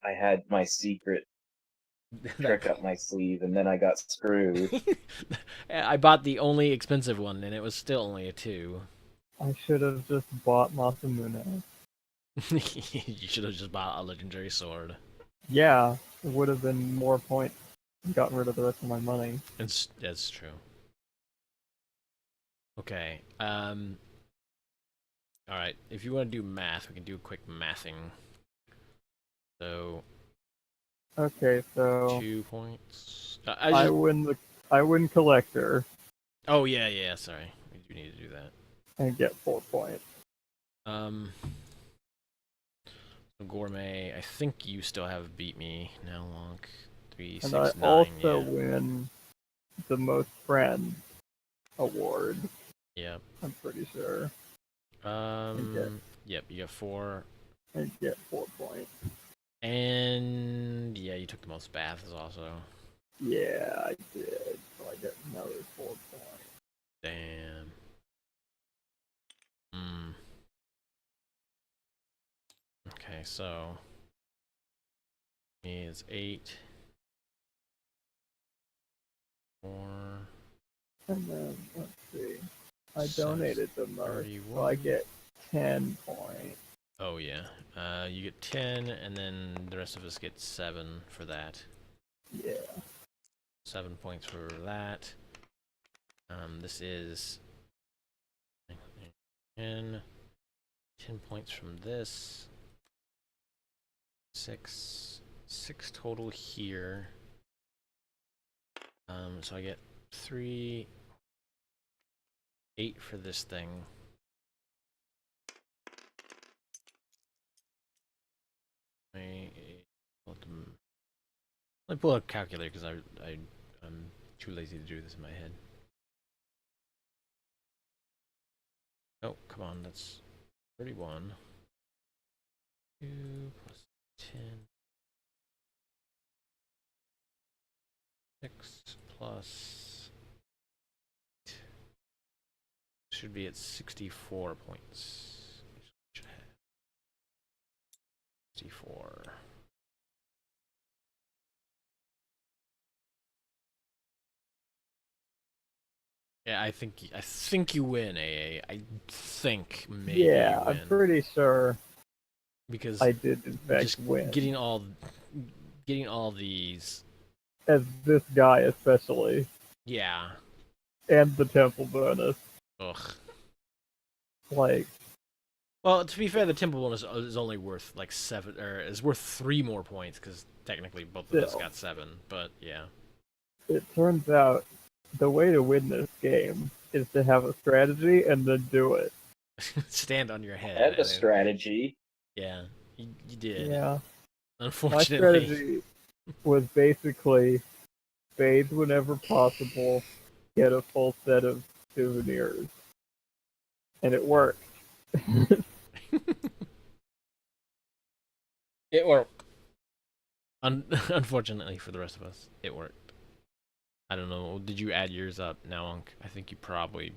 I had my secret That trick up my sleeve, and then I got screwed. I bought the only expensive one, and it was still only a 2. I should have just bought Masamune. You should have just bought a legendary sword. Yeah, it would have been more points. Got rid of the rest of my money. That's true. Okay. All right. If you want to do math, we can do a quick mathing. So Okay, so 2 points. I win collector Oh yeah. Sorry, we do need to do that. and get 4 points. Um. So gourmet. I think you still have beat me now. Long 3, And 6, I 9. also Yeah. win the most friends award. Yep. I'm pretty sure. Yep. You got 4. And get 4 points. And yeah, you took the most baths also. Yeah, I did. So I get another 4 points. Damn. Hmm. Okay, so me is 8. 4. And then let's see. I So donated the most, so 31. I get 10 points. Oh yeah. You get 10, and then the rest of us get 7 for that. Yeah. 7 points for that. This is 10. 10 points from this. 6 total here. So I get 3, 8 for this thing. Let me pull a calculator because I'm too lazy to do this in my head. Oh, come on, that's 31. 2 plus 10. 6 plus 8. Should be at 64 points. 64. Yeah, I think you win, AA. I think maybe Yeah, you win. I'm pretty sure Because I did in fact just win. getting all these, As this guy especially. yeah. And the temple bonus. Ugh. Like, Well, to be fair, the temple bonus is only worth like 7, or is worth 3 more points because technically both of us Still. got 7. But yeah. it turns out the way to win this game is to have a strategy and then do it. Stand on your I head. had And the then, strategy. yeah, you did. Yeah. My Unfortunately. strategy was basically bathe whenever possible, get a full set of souvenirs. And it worked. It worked. Unfortunately for the rest of us, it worked. I don't know. Did you add yours up now, Unc? I think you probably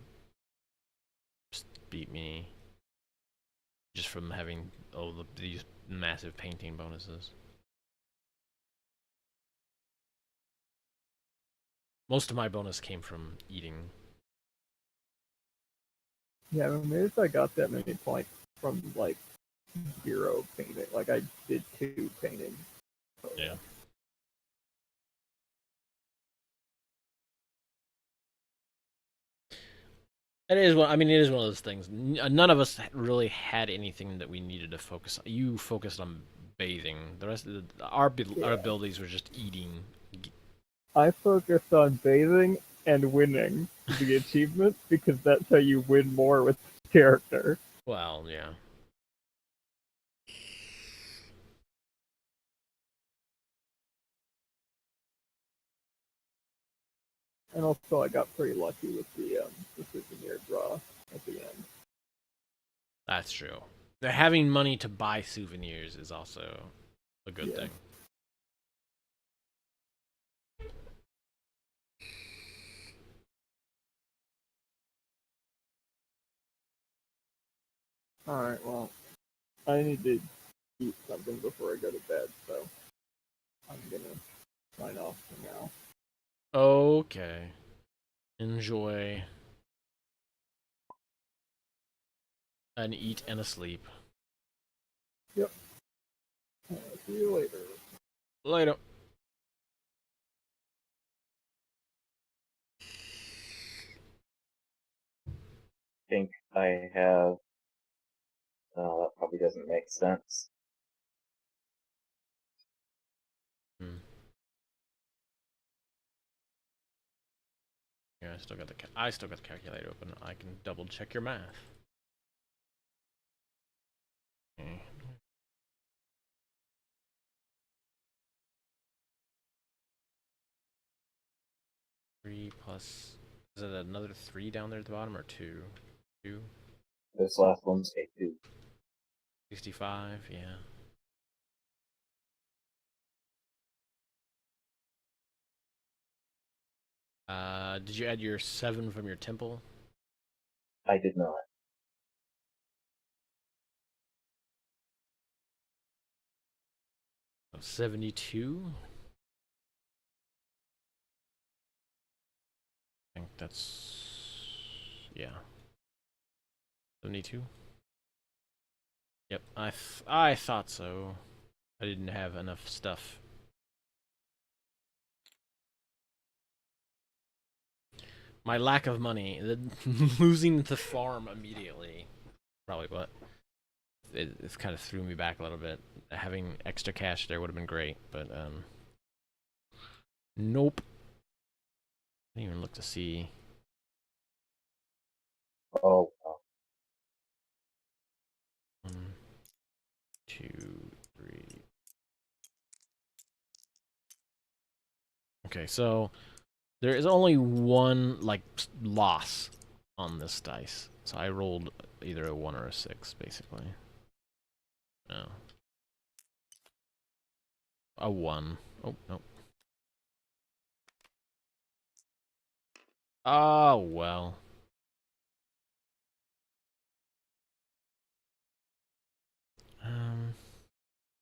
beat me just from having these massive painting bonuses. Most of my bonus came from eating. Yeah, I mean, maybe if I got that many points from like 0 painting, like I did 2 paintings. Yeah. It is one. I mean, it is one of those things. None of us really had anything that we needed to focus on. You focused on bathing. The rest of our abilities were just eating. I focused on bathing and winning the achievement because that's how you win more with the character. Well, yeah. And also, I got pretty lucky with the souvenir draw at the end. That's true. Having money to buy souvenirs is also a good thing. Alright, well, I need to eat something before I go to bed, so I'm gonna sign off for now. Okay. Enjoy. And eat and sleep. Yep. See you later. Later. Think I have. That probably doesn't make sense. Yeah, I still got the calculator open. I can double check your math. Okay. 3 plus. Is it another 3 down there at the bottom or 2? 2? This last one's A2. 65, yeah. Did you add your 7 from your temple? I did not. Oh, 72? I think that's... yeah. 72? Yep, I thought so. I didn't have enough stuff. My lack of money, losing the farm immediately, probably what it kind of threw me back a little bit. Having extra cash there would have been great, but nope. I didn't even look to see. Oh, wow. 1, 2, 3. Okay, so there is only one like loss on this dice. So I rolled either a 1 or a 6, basically. No. A 1. Oh, no. Oh, well.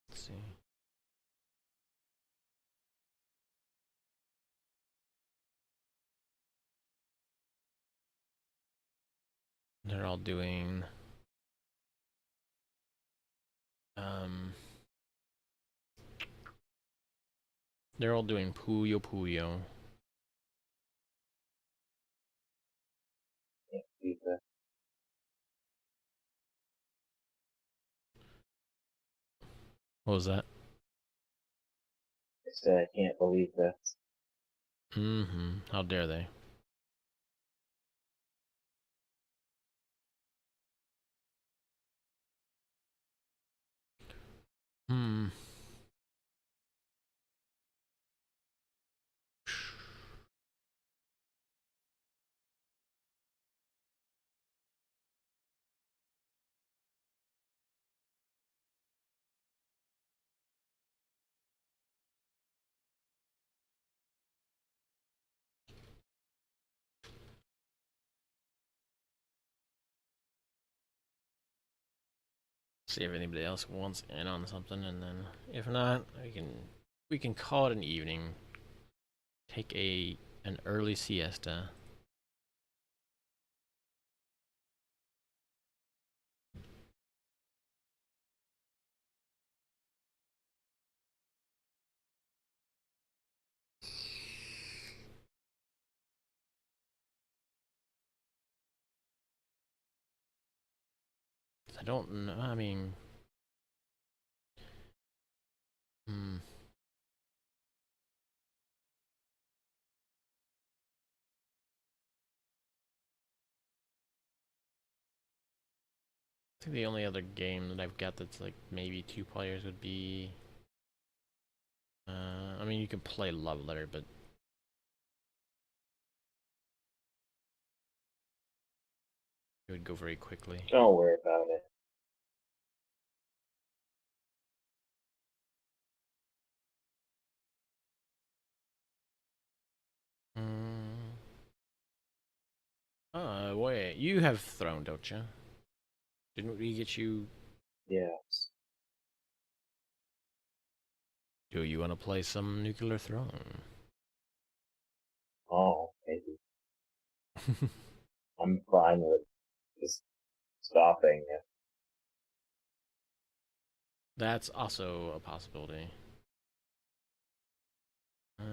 Let's see. They're all doing they're all doing Puyo Puyo. Can't believe that. What was that? I said I can't believe that. Mm-hmm. How dare they? Hmm. See if anybody else wants in on something, and then if not, we can call it an evening. Take an early siesta. I don't know. I mean, hmm. I think the only other game that I've got that's like maybe 2 players would be. I mean, you can play Love Letter, but it would go very quickly. Don't worry about it. Hmm. Wait, you have Throne, don't you? Didn't we get you? Yes. Do you want to play some Nuclear Throne? Oh, maybe. I'm fine with just stopping. That's also a possibility. Uh,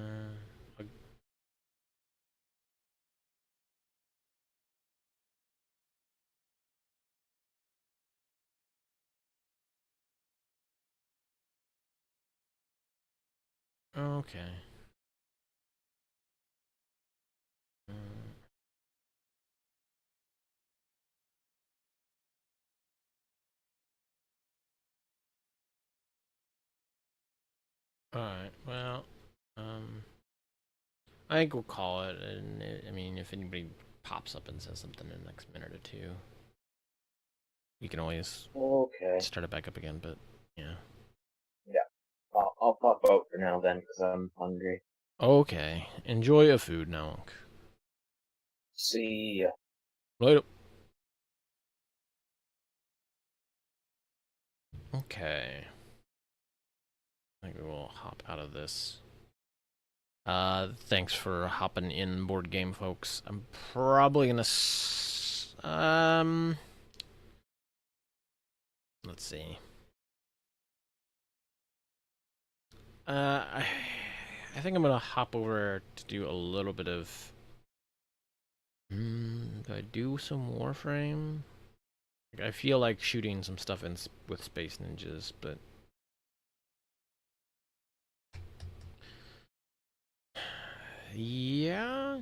okay. Uh, all right. Well, I think we'll call it. And I mean, if anybody pops up and says something in the next minute or two, we can always Okay. start it back up again. But yeah. Yeah. I'll pop out for now then, because I'm hungry. Okay. Enjoy your food now. See ya. Later. Okay. I think we will hop out of this. Thanks for hopping in, board game folks. I'm probably gonna let's see. I think I'm gonna hop over to do a little bit of. Do I do some Warframe? Like, I feel like shooting some stuff in with Space Ninjas, but yeah,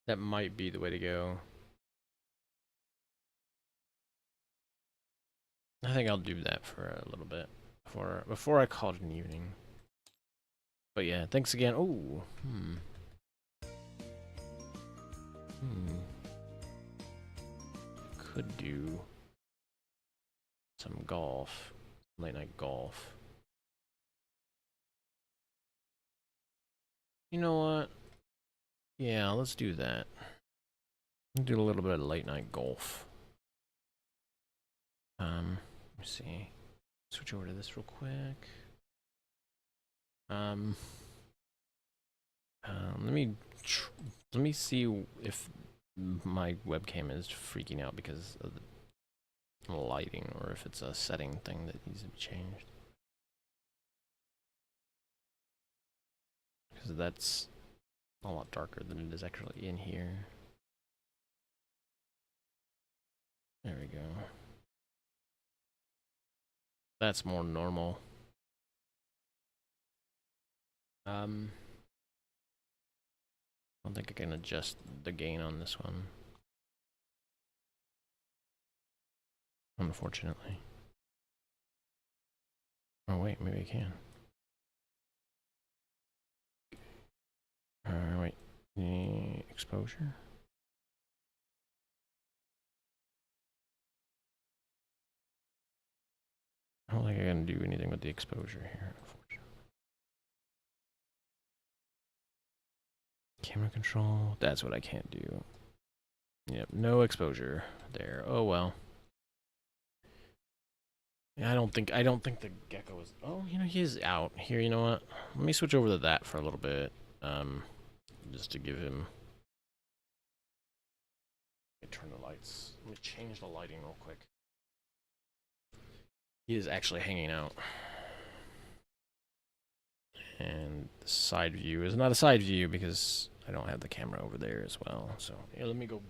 that might be the way to go. I think I'll do that for a little bit before I call it an evening. But yeah, thanks again. Oh, could do some golf, late night golf. You know what? Yeah, let's do that. Do a little bit of late night golf. Let me see. Switch over to this real quick. Let me see if my webcam is freaking out because of the lighting, or if it's a setting thing that needs to be changed. Because that's a lot darker than it is actually in here. There we go. That's more normal. I don't think I can adjust the gain on this one, unfortunately. Oh wait, maybe I can. Wait, the exposure? I don't think I can do anything with the exposure here, unfortunately. Camera control, that's what I can't do. Yep, no exposure there. Oh well. Yeah, I don't think the gecko is. Oh, you know, he is out here. You know what? Let me switch over to that for a little bit, just to give him. Let me turn the lights. Let me change the lighting real quick. He is actually hanging out, and the side view is not a side view because I don't have the camera over there as well. So yeah, let me go.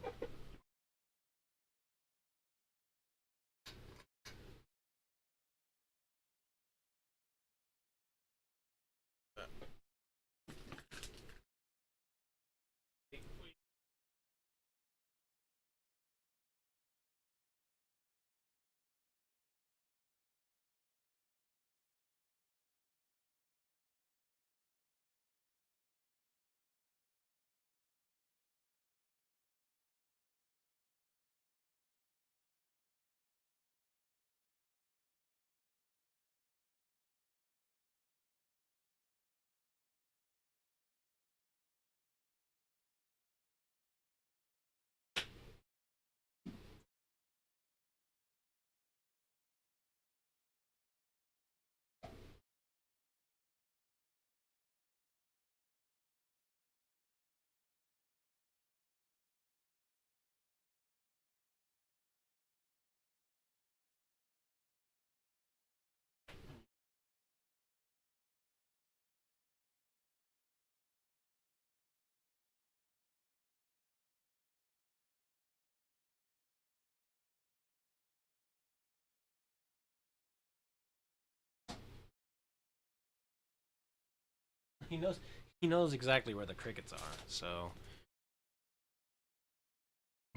He knows exactly where the crickets are, so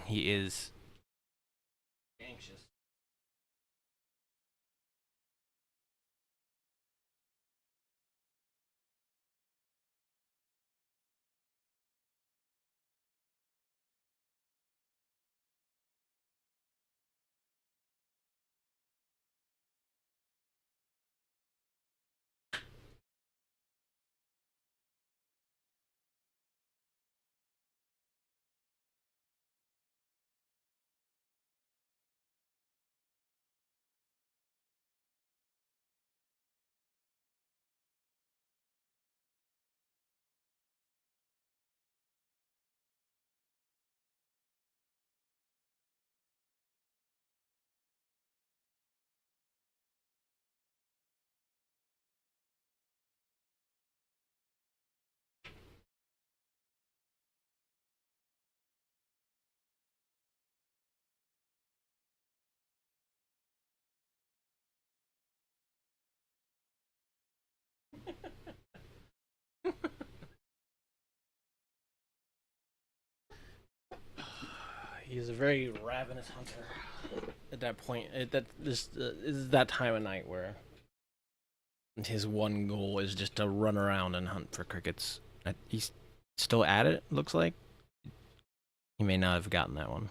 he is anxious. He is a very ravenous hunter. At that point, this is that time of night where his one goal is just to run around and hunt for crickets. He's still at it. Looks like he may not have gotten that one.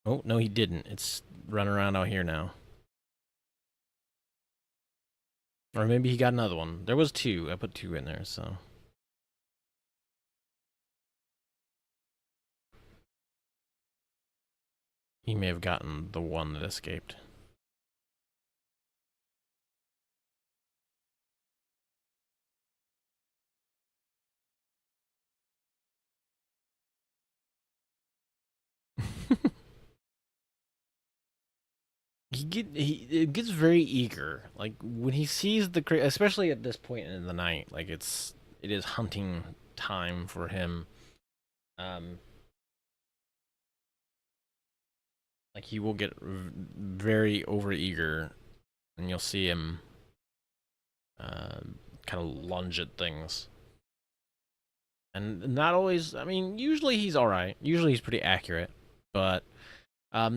Oh no, he didn't. It's running around out here now. Or maybe he got another one. There was two. I put two in there, so. He may have gotten the one that escaped. It gets very eager. Like when he sees the cricket, especially at this point in the night, like it is hunting time for him. Um, like he will get very overeager, and you'll see him kind of lunge at things. And not always. I mean, usually he's all right. Usually he's pretty accurate, but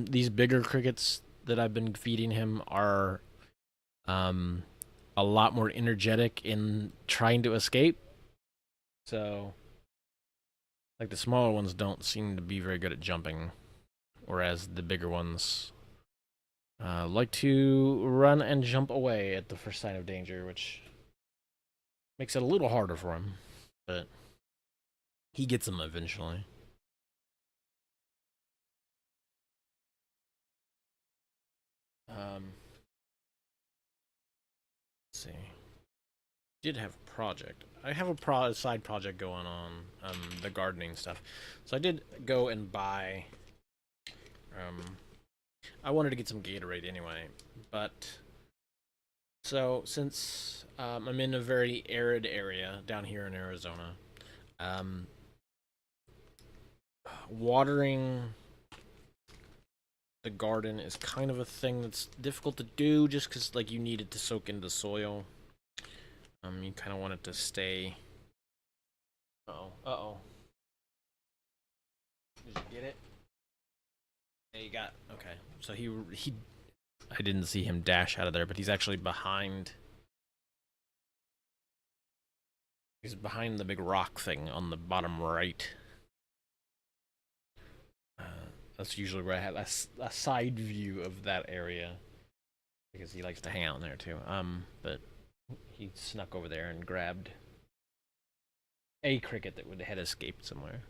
these bigger crickets that I've been feeding him are a lot more energetic in trying to escape. So, like the smaller ones don't seem to be very good at jumping, whereas the bigger ones like to run and jump away at the first sign of danger, which makes it a little harder for him. But he gets them eventually. Let's see. Did have a project. I have a side project going on, the gardening stuff. So I did go and buy. I wanted to get some Gatorade anyway, but since I'm in a very arid area down here in Arizona, um, watering the garden is kind of a thing that's difficult to do just because like you need it to soak into the soil. You kind of want it to stay. Uh oh. Did you get it? Yeah, you got. Okay, so he. I didn't see him dash out of there, but he's actually behind. He's behind the big rock thing on the bottom right. That's usually where I have a side view of that area because he likes to hang out in there too. But he snuck over there and grabbed a cricket that had escaped somewhere.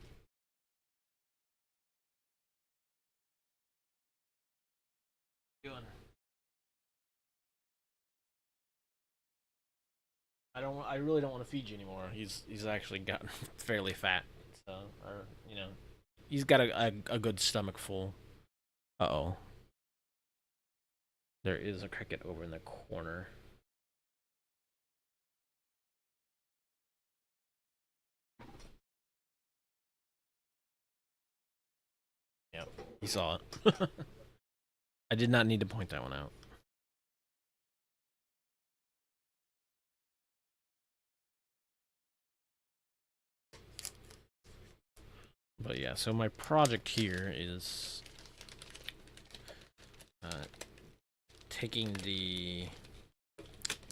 Doing. I really don't want to feed you anymore. He's actually gotten fairly fat, so or he's got a good stomach full. Uh oh. There is a cricket over in the corner. He saw it. I did not need to point that one out. But yeah, so my project here is taking the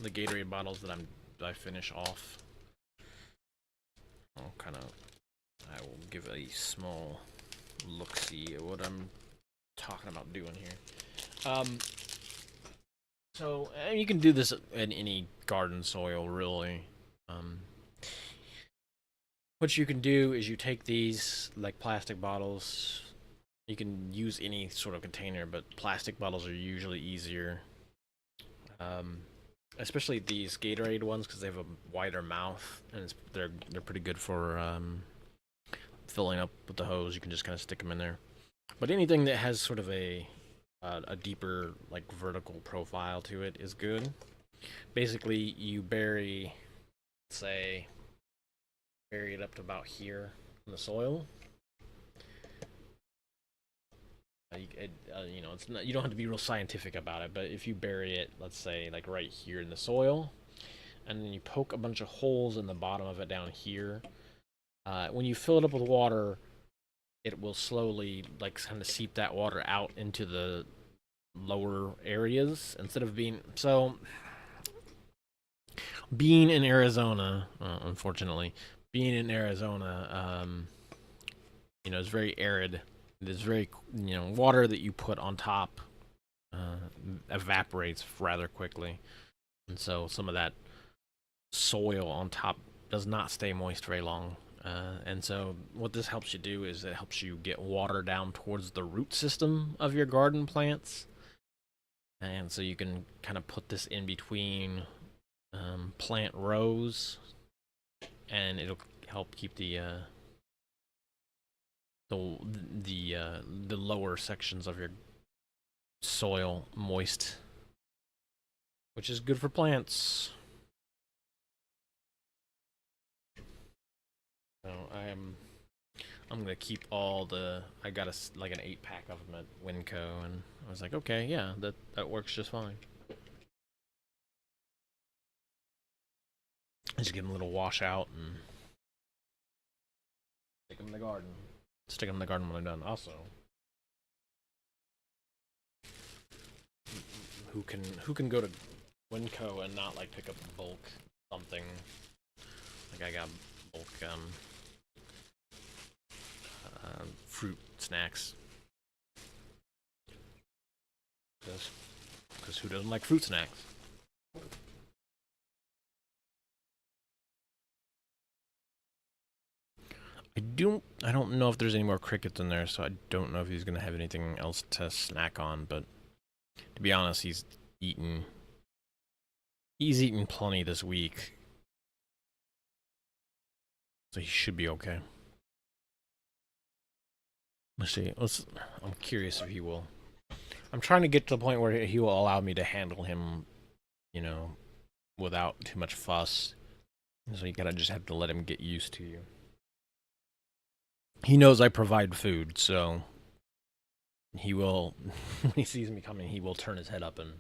Gatorade bottles that I finish off. I will give a small look-see at what I'm talking about doing here. So you can do this in any garden soil, really. What you can do is you take these, like plastic bottles. You can use any sort of container, but plastic bottles are usually easier. Especially these Gatorade ones, because they have a wider mouth, and they're pretty good for filling up with the hose. You can just kind of stick them in there. But anything that has sort of a deeper, like, vertical profile to it is good. Basically, you bury it up to about here in the soil. It's not, you don't have to be real scientific about it, but if you bury it, let's say, like right here in the soil, and then you poke a bunch of holes in the bottom of it down here, when you fill it up with water, it will slowly, like, kind of seep that water out into the lower areas instead of being in Arizona. Unfortunately, being in Arizona, it's very arid. There's very, water that you put on top evaporates rather quickly, and so some of that soil on top does not stay moist very long. And so what this helps you do is it helps you get water down towards the root system of your garden plants. And so you can kind of put this in between plant rows, and it'll help keep the lower sections of your soil moist, which is good for plants. So I'm gonna keep all the. I got an 8-pack of them at Winco, and I was like, okay, yeah, that works just fine. Just give them a little wash out and stick them in the garden. Stick them in the garden when I'm done. Also, who can go to Winco and not, like, pick up bulk something? Like, I got bulk fruit snacks. Because who doesn't like fruit snacks? I don't know if there's any more crickets in there, so I don't know if he's gonna have anything else to snack on, but to be honest, he's eaten plenty this week. So he should be okay. Let's see. I'm curious if he will. I'm trying to get to the point where he will allow me to handle him, without too much fuss. So you gotta just have to let him get used to you. He knows I provide food, so he will, when he sees me coming, he will turn his head up and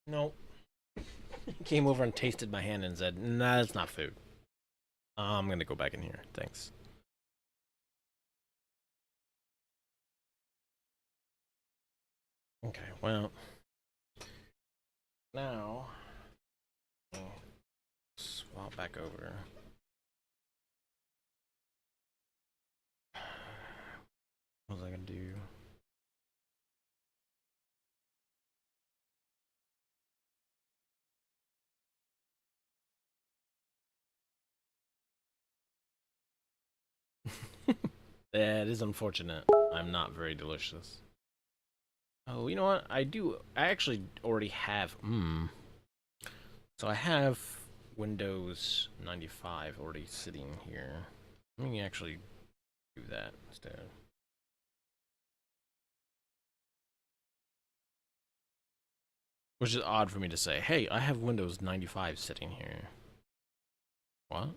Nope. Came over and tasted my hand and said, "Nah, that's not food. I'm gonna go back in here. Thanks." Okay, well, now swap back over. What was I gonna do? That is unfortunate. I'm not very delicious. Oh, you know what? I actually already have. So I have Windows 95 already sitting here. Let me actually do that instead. Which is odd for me to say, hey, I have Windows 95 sitting here. What?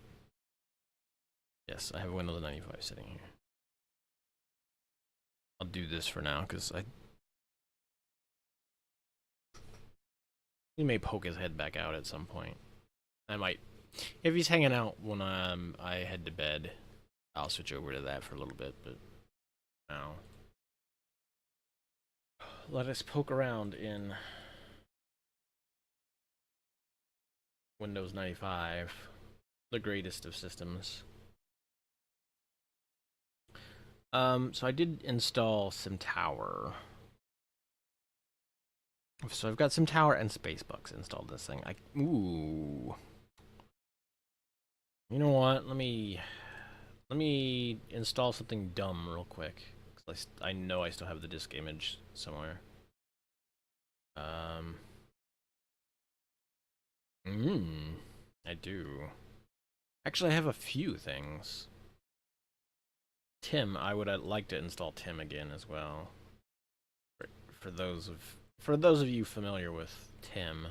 Yes, I have Windows 95 sitting here. I'll do this for now, because he may poke his head back out at some point. I might. If he's hanging out when I head to bed, I'll switch over to that for a little bit, but now. Let us poke around in Windows 95, the greatest of systems. So I did install SimTower. So I've got SimTower and Spacebucks installed this thing. Ooh. You know what? Let me install something dumb real quick. Cause I know I still have the disk image somewhere. I do. Actually, I have a few things. Tim, I would like to install Tim again as well. For those of you familiar with Tim.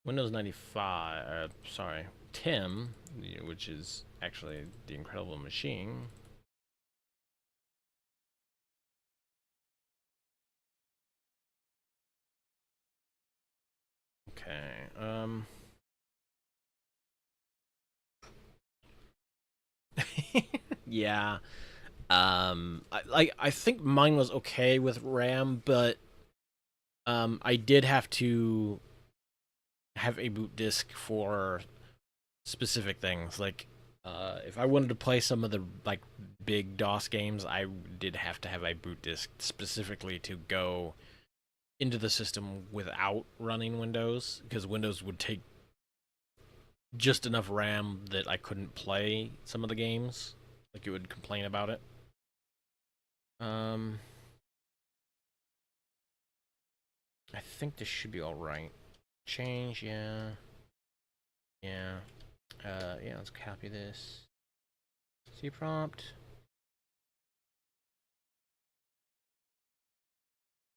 Windows 95, sorry, Tim, which is actually the Incredible Machine. Okay, yeah, I think mine was okay with RAM, but I did have to have a boot disk for specific things. Like, if I wanted to play some of the like big DOS games, I did have to have a boot disk specifically to go into the system without running Windows, because Windows would take just enough RAM that I couldn't play some of the games. Like, it would complain about it. I think this should be alright. Change, yeah. Yeah. Yeah, let's copy this. C prompt.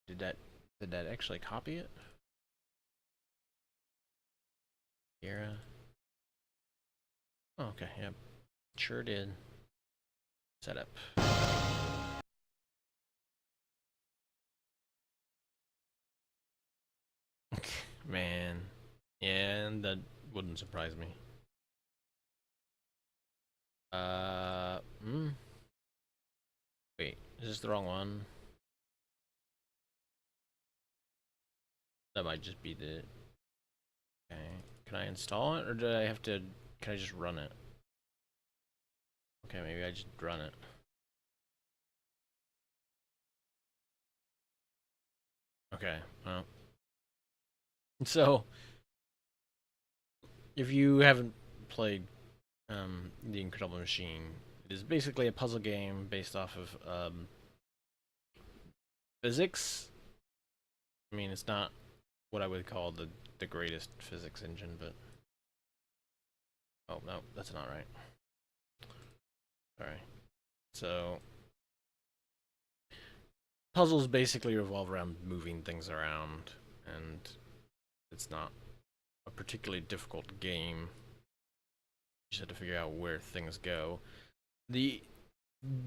Did that actually copy it? Here. Oh, okay, yep. Sure did. Setup. Man. Yeah, and that wouldn't surprise me. Wait, is this the wrong one? That might just be the... Okay. Can I install it, or do I have to... Can I just run it? Okay, maybe I just run it. Okay, well. So, if you haven't played The Incredible Machine, it is basically a puzzle game based off of physics. I mean, it's not what I would call the greatest physics engine, but... Oh, no, that's not right. Sorry. So, puzzles basically revolve around moving things around, and it's not a particularly difficult game. You just have to figure out where things go. The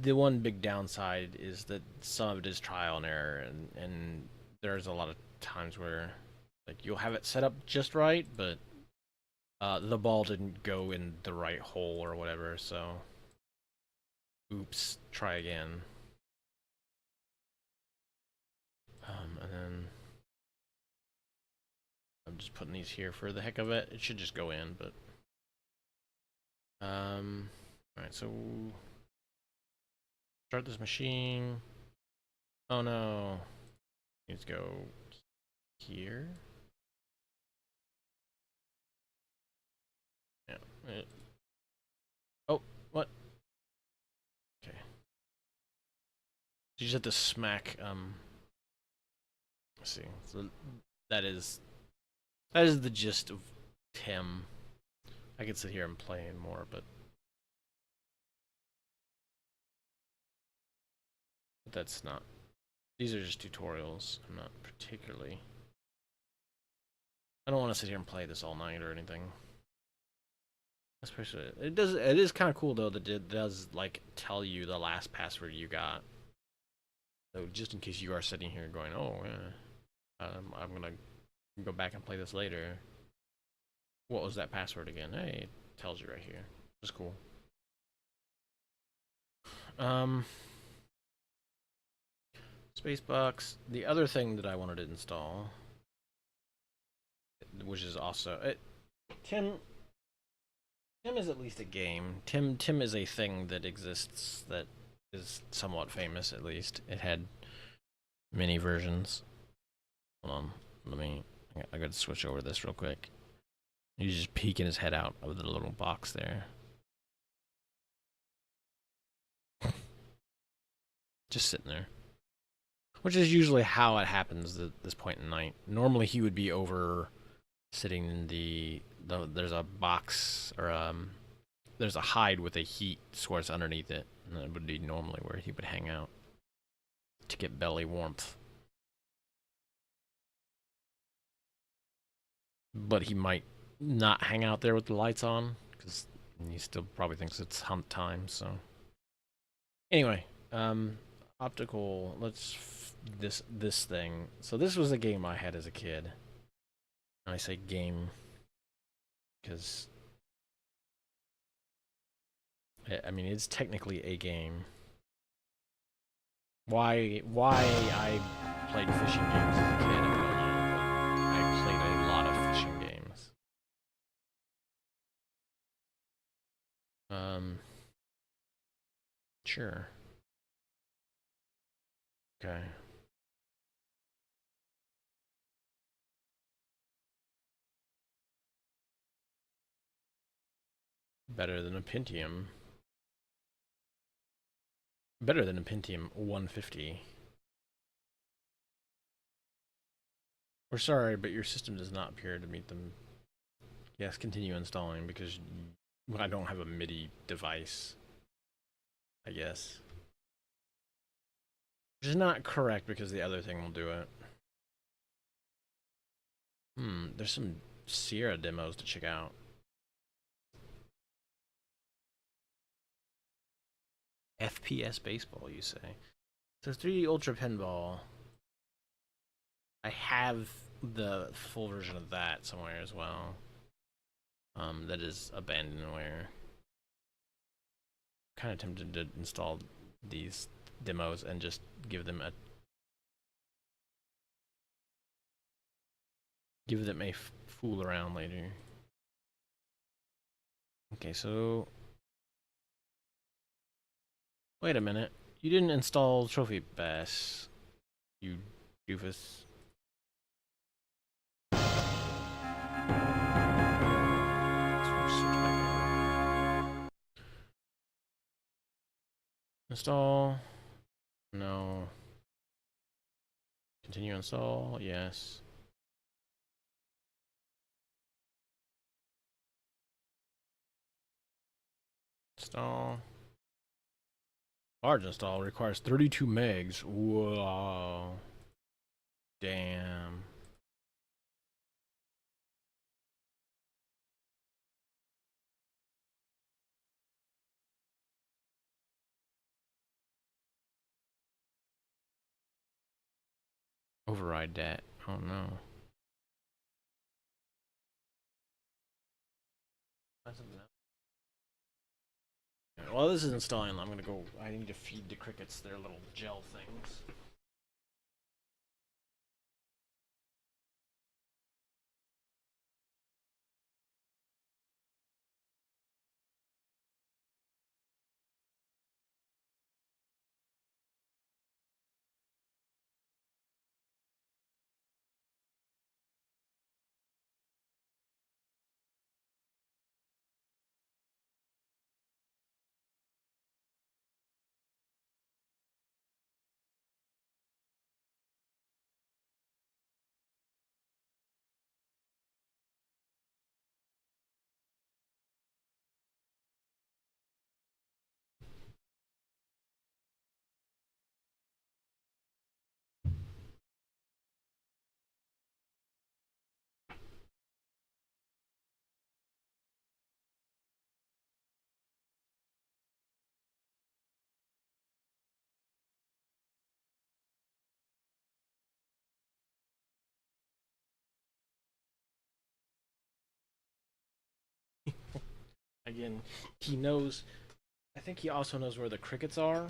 one big downside is that some of it is trial and error, and there's a lot of times where like you'll have it set up just right, but the ball didn't go in the right hole or whatever, so oops, try again. And then I'm just putting these here for the heck of it. It should just go in, but alright, so start this machine. Oh no. Needs to go here. Yeah. Oh, what? Okay. You just have to smack, let's see. So that is the gist of Tim. I could sit here and play more, but that's not. These are just tutorials. I'm not particularly. I don't want to sit here and play this all night or anything. Especially, it is kind of cool though that it does like tell you the last password you got. So just in case you are sitting here going, oh yeah, I'm gonna go back and play this later. What was that password again? Hey, it tells you right here. It's cool. Spacebox. The other thing that I wanted to install, which is also Tim is at least a game. Tim is a thing that exists that is somewhat famous, at least. It had many versions. Hold on, I gotta switch over this real quick. He's just peeking his head out of the little box there. Just sitting there. Which is usually how it happens at this point in the night. Normally he would be over sitting in there's a box, or there's a hide with a heat source underneath it. And that would be normally where he would hang out to get belly warmth. But he might not hang out there with the lights on, because he still probably thinks it's hunt time, so. Anyway, optical, this thing. So this was a game I had as a kid. And I say game because I mean it's technically a game. Why I played fishing games as a kid, I don't know, but I played a lot of fishing games. Sure. Okay. Better than a Pentium. Better than a Pentium 150. We're sorry, but your system does not appear to meet them. Yes, continue installing because I don't have a MIDI device, I guess. Which is not correct because the other thing will do it. There's some Sierra demos to check out. FPS baseball, you say? So 3D Ultra Pinball. I have the full version of that somewhere as well. That is abandonware. Kind of tempted to install these demos and just give them a fool around later. Okay, so wait a minute. You didn't install Trophy Bass, you doofus. Install. No. Continue install. Yes. Install. Large install requires 32 megs. Whoa. Damn. override that. Oh no. While this is installing, I'm gonna go. I need to feed the crickets their little gel things. Again, he knows. I think he also knows where the crickets are.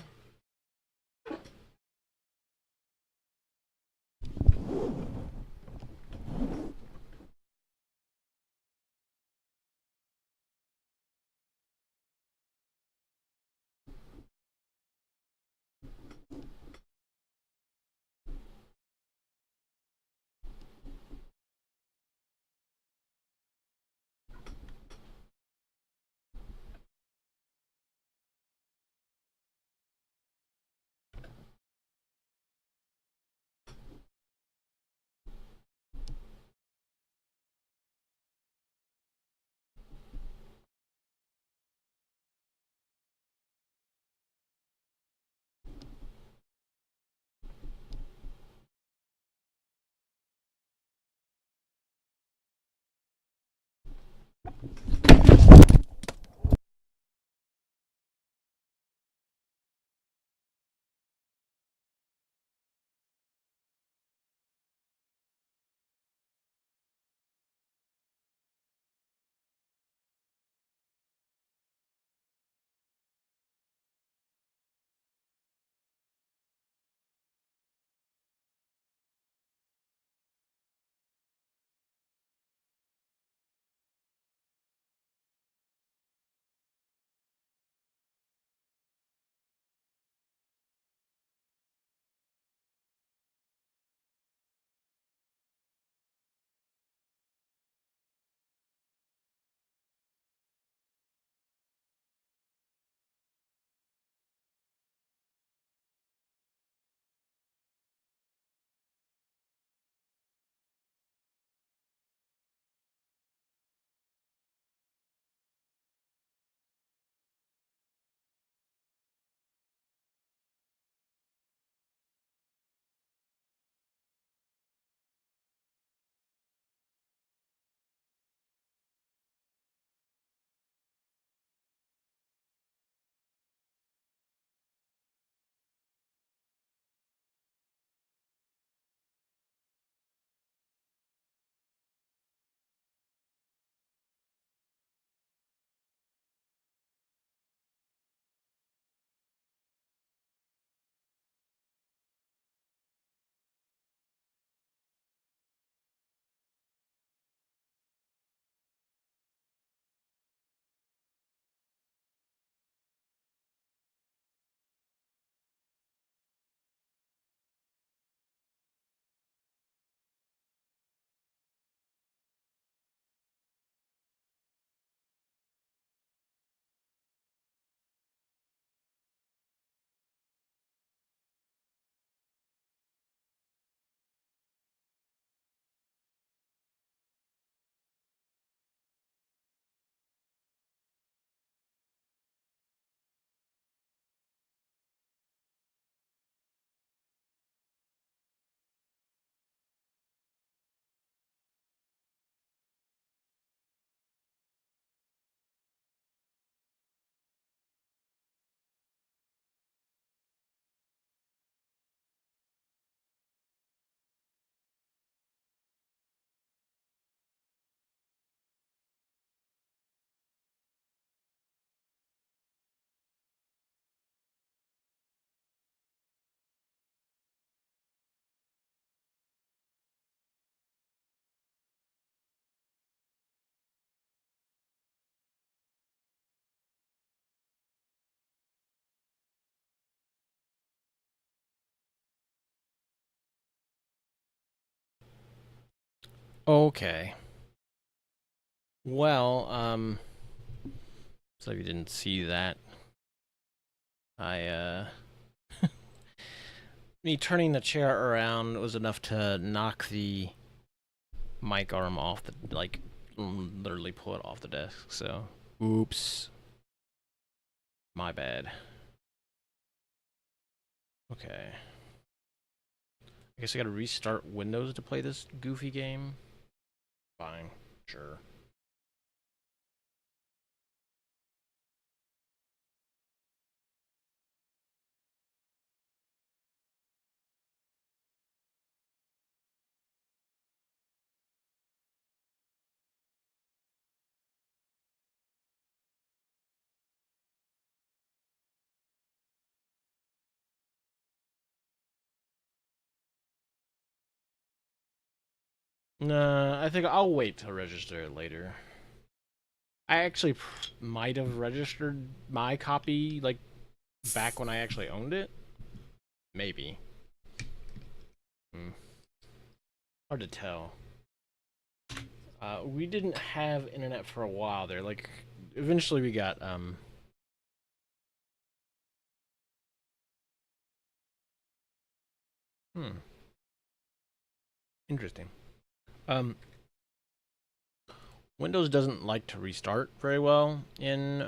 Okay. Well, so if you didn't see that, I me turning the chair around was enough to knock the mic arm off the, like, literally pull it off the desk, so oops. My bad. Okay. I guess I gotta restart Windows to play this goofy game. Fine, sure. Nah, I think I'll wait to register it later. I actually might have registered my copy, like, back when I actually owned it. Maybe. Hard to tell. We didn't have internet for a while there. Like, eventually we got, Interesting. Windows doesn't like to restart very well in,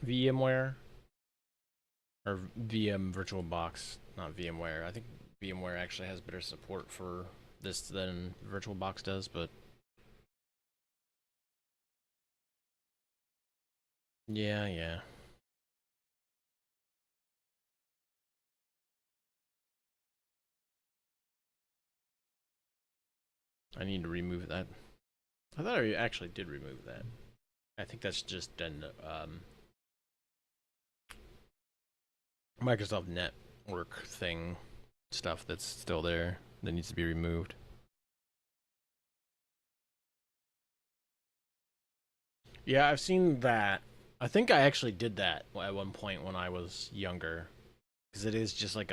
VMware. Or VM VirtualBox, not VMware. I think VMware actually has better support for this than VirtualBox does, but yeah. I need to remove that. I thought I actually did remove that. I think that's just an Microsoft Network thing stuff that's still there that needs to be removed. Yeah, I've seen that. I think I actually did that at one point when I was younger, because it is just like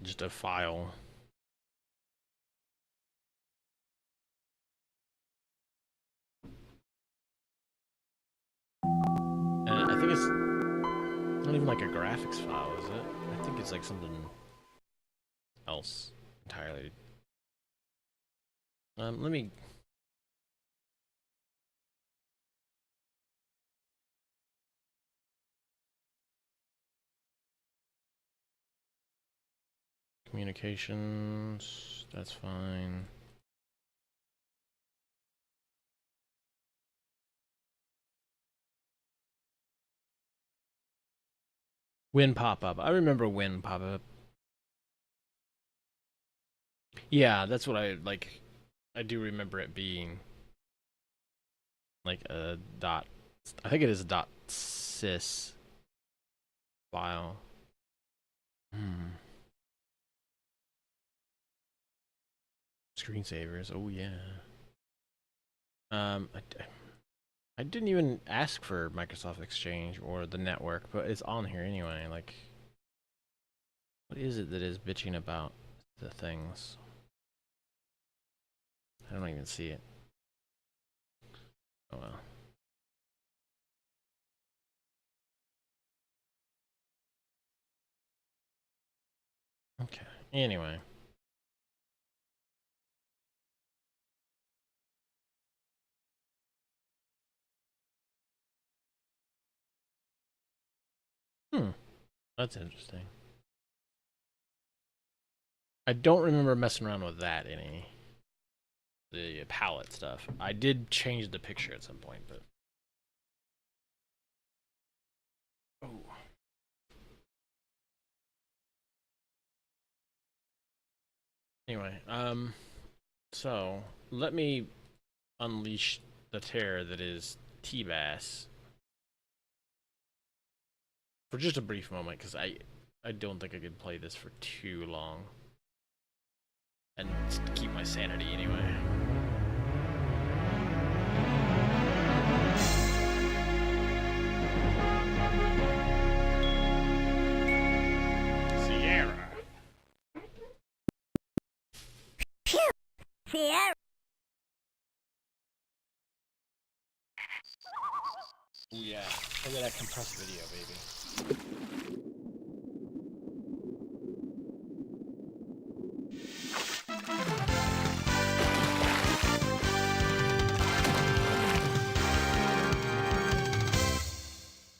just a file. And I think it's not even like a graphics file, is it? I think it's like something else entirely. Let me. Communications, that's fine. Win pop-up. I remember win pop-up. Yeah, that's what I like. I do remember it being like a dot. I think it is a dot sys file. Screensavers. Oh yeah. I didn't even ask for Microsoft Exchange or the network, but it's on here anyway. Like, what is it that is bitching about the things? I don't even see it. Oh well. Okay. Anyway. That's interesting. I don't remember messing around with that any. The palette stuff. I did change the picture at some point, but. Oh. Anyway, so let me unleash the terror that is T-Bass for just a brief moment, because I don't think I could play this for too long and keep my sanity anyway. Ooh, yeah. Look at that compressed video, baby.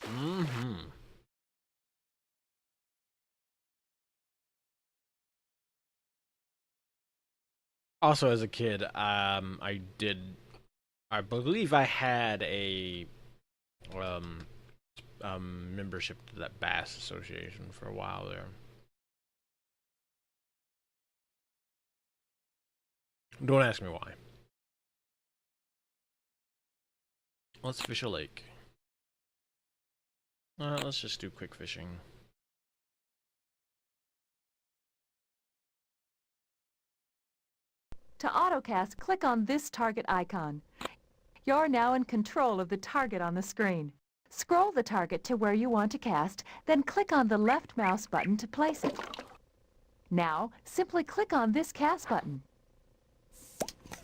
Mm-hmm. Also, as a kid, I believe I had a um, membership to that Bass Association for a while there. Don't ask me why. Let's fish a lake. Let's just do quick fishing. To autocast, click on this target icon. You're now in control of the target on the screen. Scroll the target to where you want to cast, then click on the left mouse button to place it. Now, simply click on this cast button.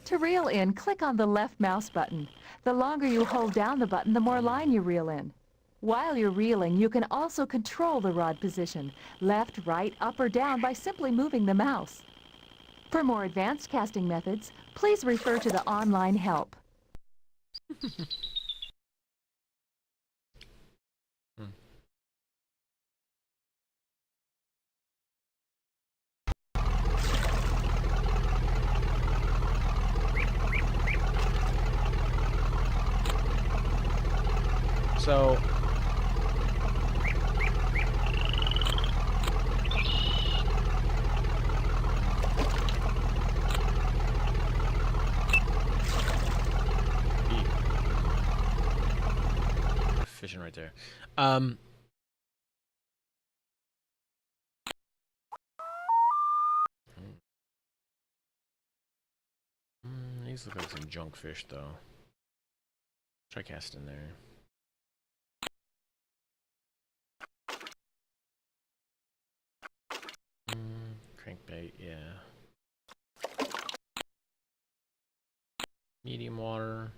To reel in, click on the left mouse button. The longer you hold down the button, the more line you reel in. While you're reeling, you can also control the rod position, left, right, up, or down by simply moving the mouse. For more advanced casting methods, please refer to the online help. So, fishing right there. These look like some junk fish, though. Try casting there. Crankbait, yeah. Medium water.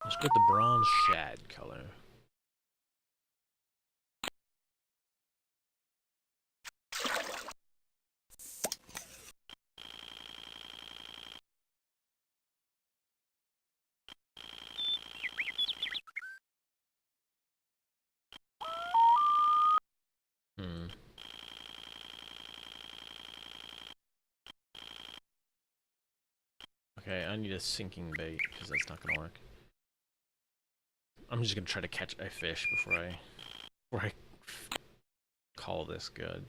Let's go with the bronze shad color. Okay, I need a sinking bait because that's not gonna work. I'm just gonna try to catch a fish before I call this good.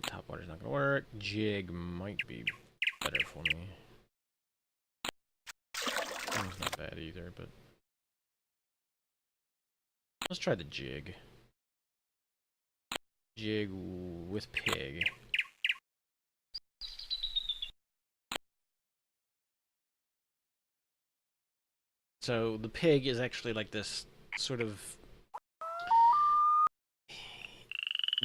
Top water's not gonna work. Jig might be better for me. It's not bad either, but let's try the jig. Jig with pig. So the pig is actually like this sort of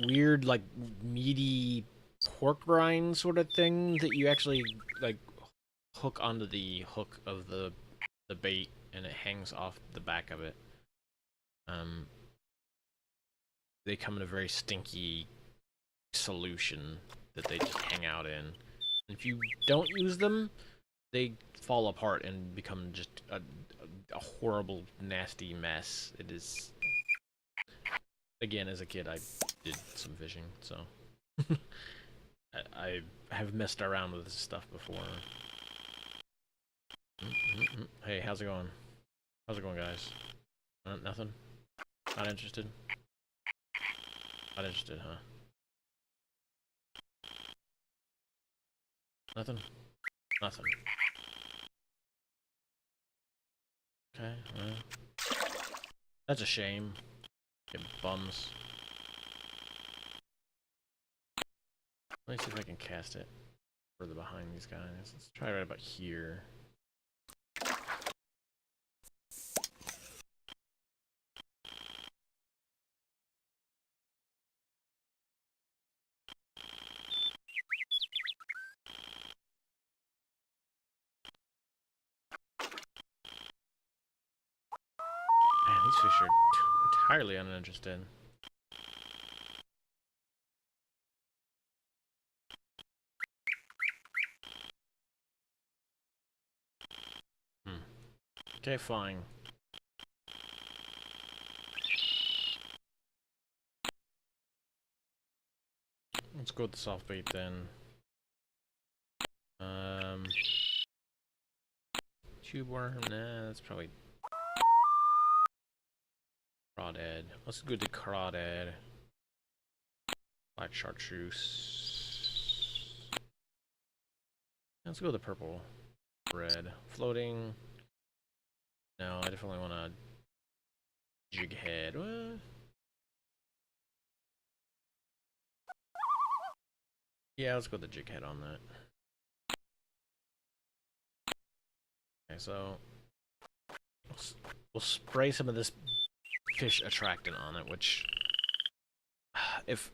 weird, like meaty pork rind sort of thing that you actually like hook onto the hook of the bait, and it hangs off the back of it. They come in a very stinky solution that they just hang out in. And if you don't use them, they fall apart and become just a horrible, nasty mess. It is. Again, as a kid, I did some fishing, so I have messed around with this stuff before. Hey, how's it going? How's it going, guys? Nothing? Not interested? Not interested, huh? Nothing? Nothing. Okay, well. That's a shame. Get bums. Let me see if I can cast it further behind these guys. Let's try right about here. These fish are entirely uninterested. Okay, fine. Let's go with the soft bait then. Tube worm, nah, that's probably crawdad. Let's go to crawdad. Black chartreuse. Let's go with the purple. Red. Floating. No, I definitely want a jig head. What? Yeah, let's go with the jig head on that. Okay, so we'll spray some of this fish attractant on it, which if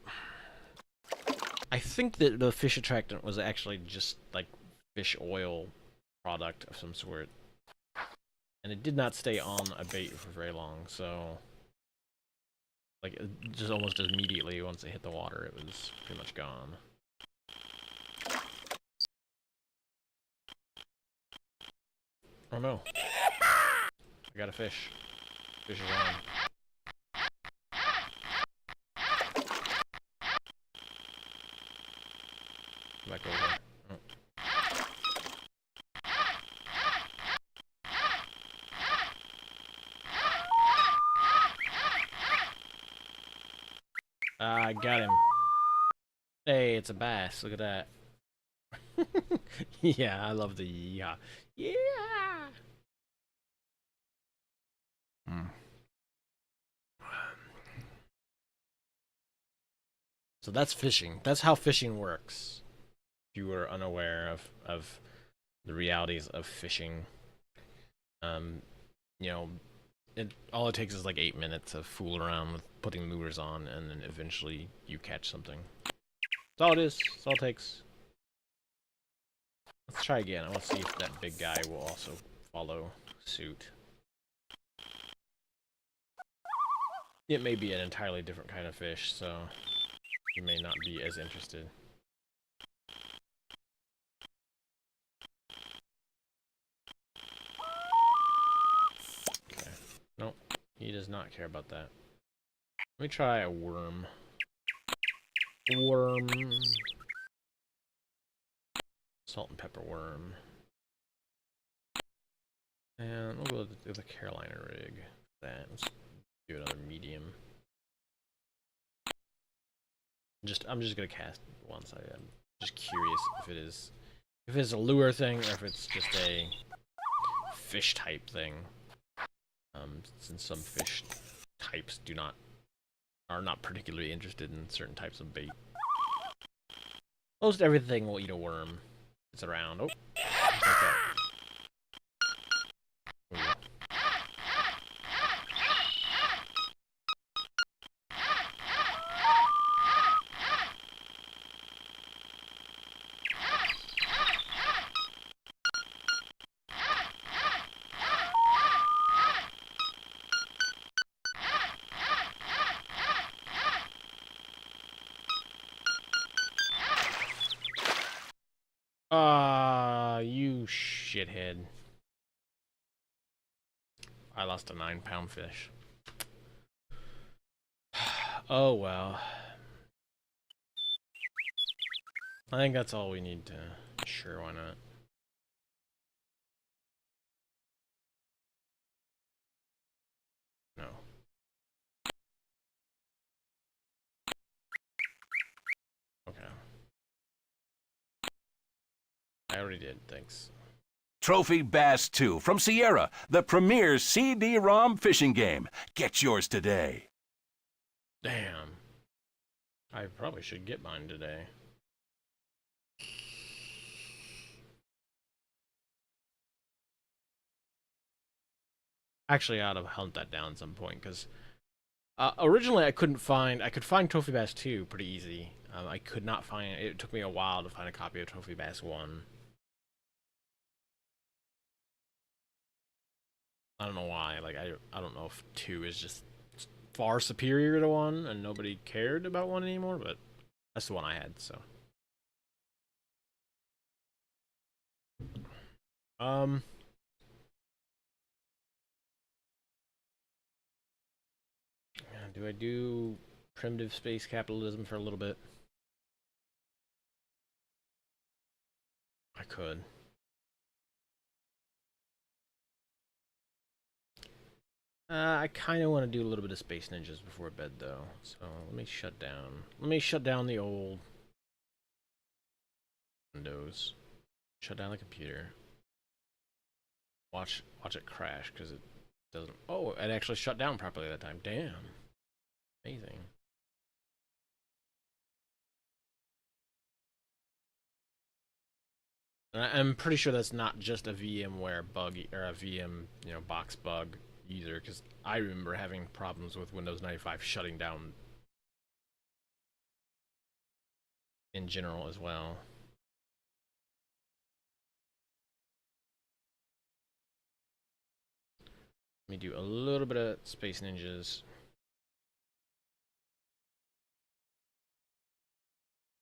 I think that the fish attractant was actually just like fish oil product of some sort, and it did not stay on a bait for very long, so like just almost immediately once it hit the water it was pretty much gone. Oh no. I got a fish. Fish is on. Back over there. Oh. I got him. Hey, it's a bass. Look at that. Yeah, I love the yeah. Yeah. So that's fishing. That's how fishing works. If you were unaware of the realities of fishing, you know, all it takes is like 8 minutes of fool around with putting lures on, and then eventually you catch something. That's all it is. That's all it takes. Let's try again. I want to see if that big guy will also follow suit. It may be an entirely different kind of fish, so you may not be as interested. Okay. Nope. He does not care about that. Let me try a worm. Worm. Salt and pepper worm. And we'll go with the Carolina rig. That. Let's do another medium. I'm just gonna cast once. I'm just curious if it's a lure thing or if it's just a fish type thing. Since some fish types are not particularly interested in certain types of bait. Most everything will eat a worm. It's around. Oh, just like that. Ooh. You shithead. I lost a 9-pound fish. Oh well. I think that's all we need to... Sure, why not? No. Okay. I already did, thanks. Trophy Bass 2 from Sierra, the premier CD-ROM fishing game. Get yours today. Damn. I probably should get mine today. Actually, I ought to hunt that down at some point, because originally I could find Trophy Bass 2 pretty easy. I could not find it. It took me a while to find a copy of Trophy Bass 1. I don't know why. Like I don't know if 2 is just far superior to 1 and nobody cared about 1 anymore, but that's the one I had. So um. Do I do primitive space capitalism for a little bit? I could. I kind of want to do a little bit of Space Ninjas before bed, though. So let me shut down. Let me shut down the old Windows. Shut down the computer. Watch it crash because it doesn't. Oh, it actually shut down properly that time. Damn, amazing. And I'm pretty sure that's not just a VMware bug or a VM, box bug either, because I remember having problems with Windows 95 shutting down in general as well. Let me do a little bit of Space Ninjas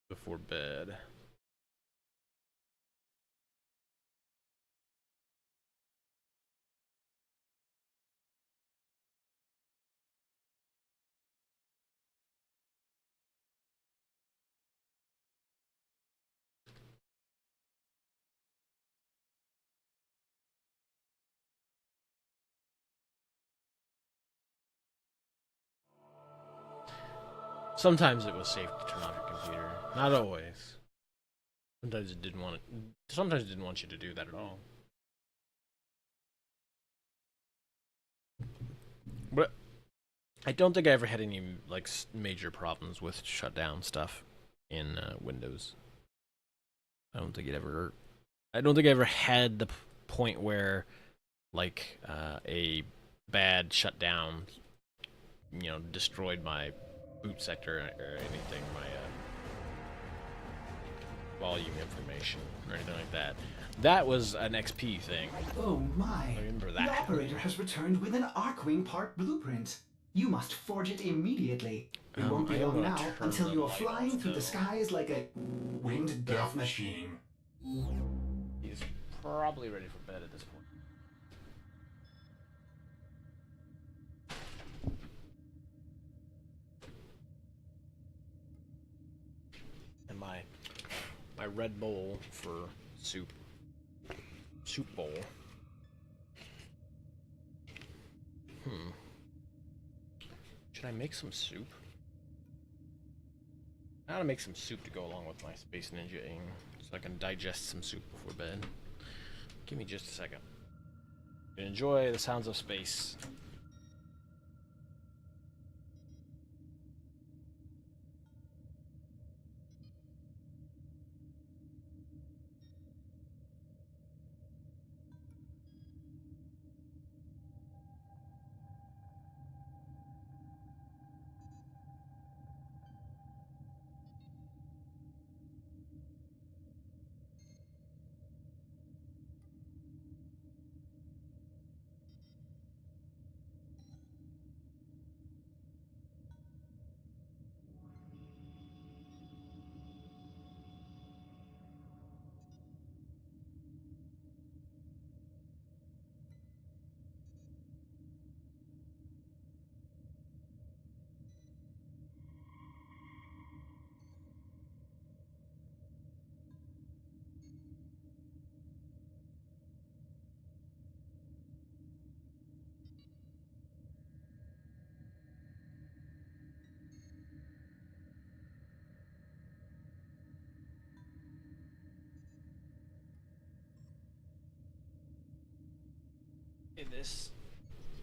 before bed. Sometimes it was safe to turn off your computer. Not always. Sometimes it didn't want it. Sometimes it didn't want you to do that at all. But I don't think I ever had any like major problems with shutdown stuff in Windows. I don't think I ever had the point where like a bad shutdown, destroyed my boot sector or anything, my volume information or anything like that. That was an XP thing. Oh my! I remember The that. operator has returned with an Arcwing part blueprint. You must forge it immediately. It won't be I am long gonna now turn until the you are light flying off, through the though. skies like a winged death machine. He's probably ready for bed at this point. And my red bowl for soup bowl. Should I make some soup? I gotta make some soup to go along with my Space Ninja-ing, so I can digest some soup before bed. Give me just a second. Enjoy the sounds of space.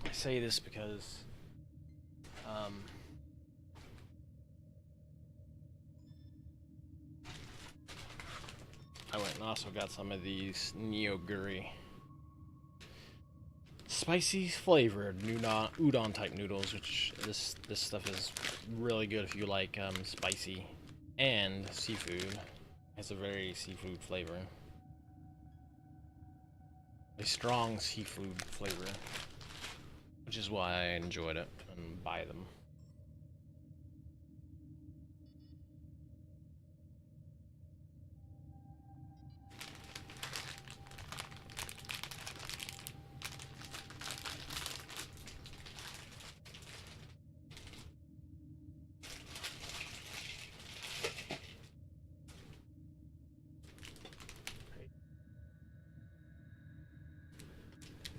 I say this because I went and also got some of these Neoguri spicy flavored udon type noodles, which this stuff is really good if you like spicy and seafood. It's a very seafood flavor. A strong seafood flavor. which is why I enjoyed it and buy them.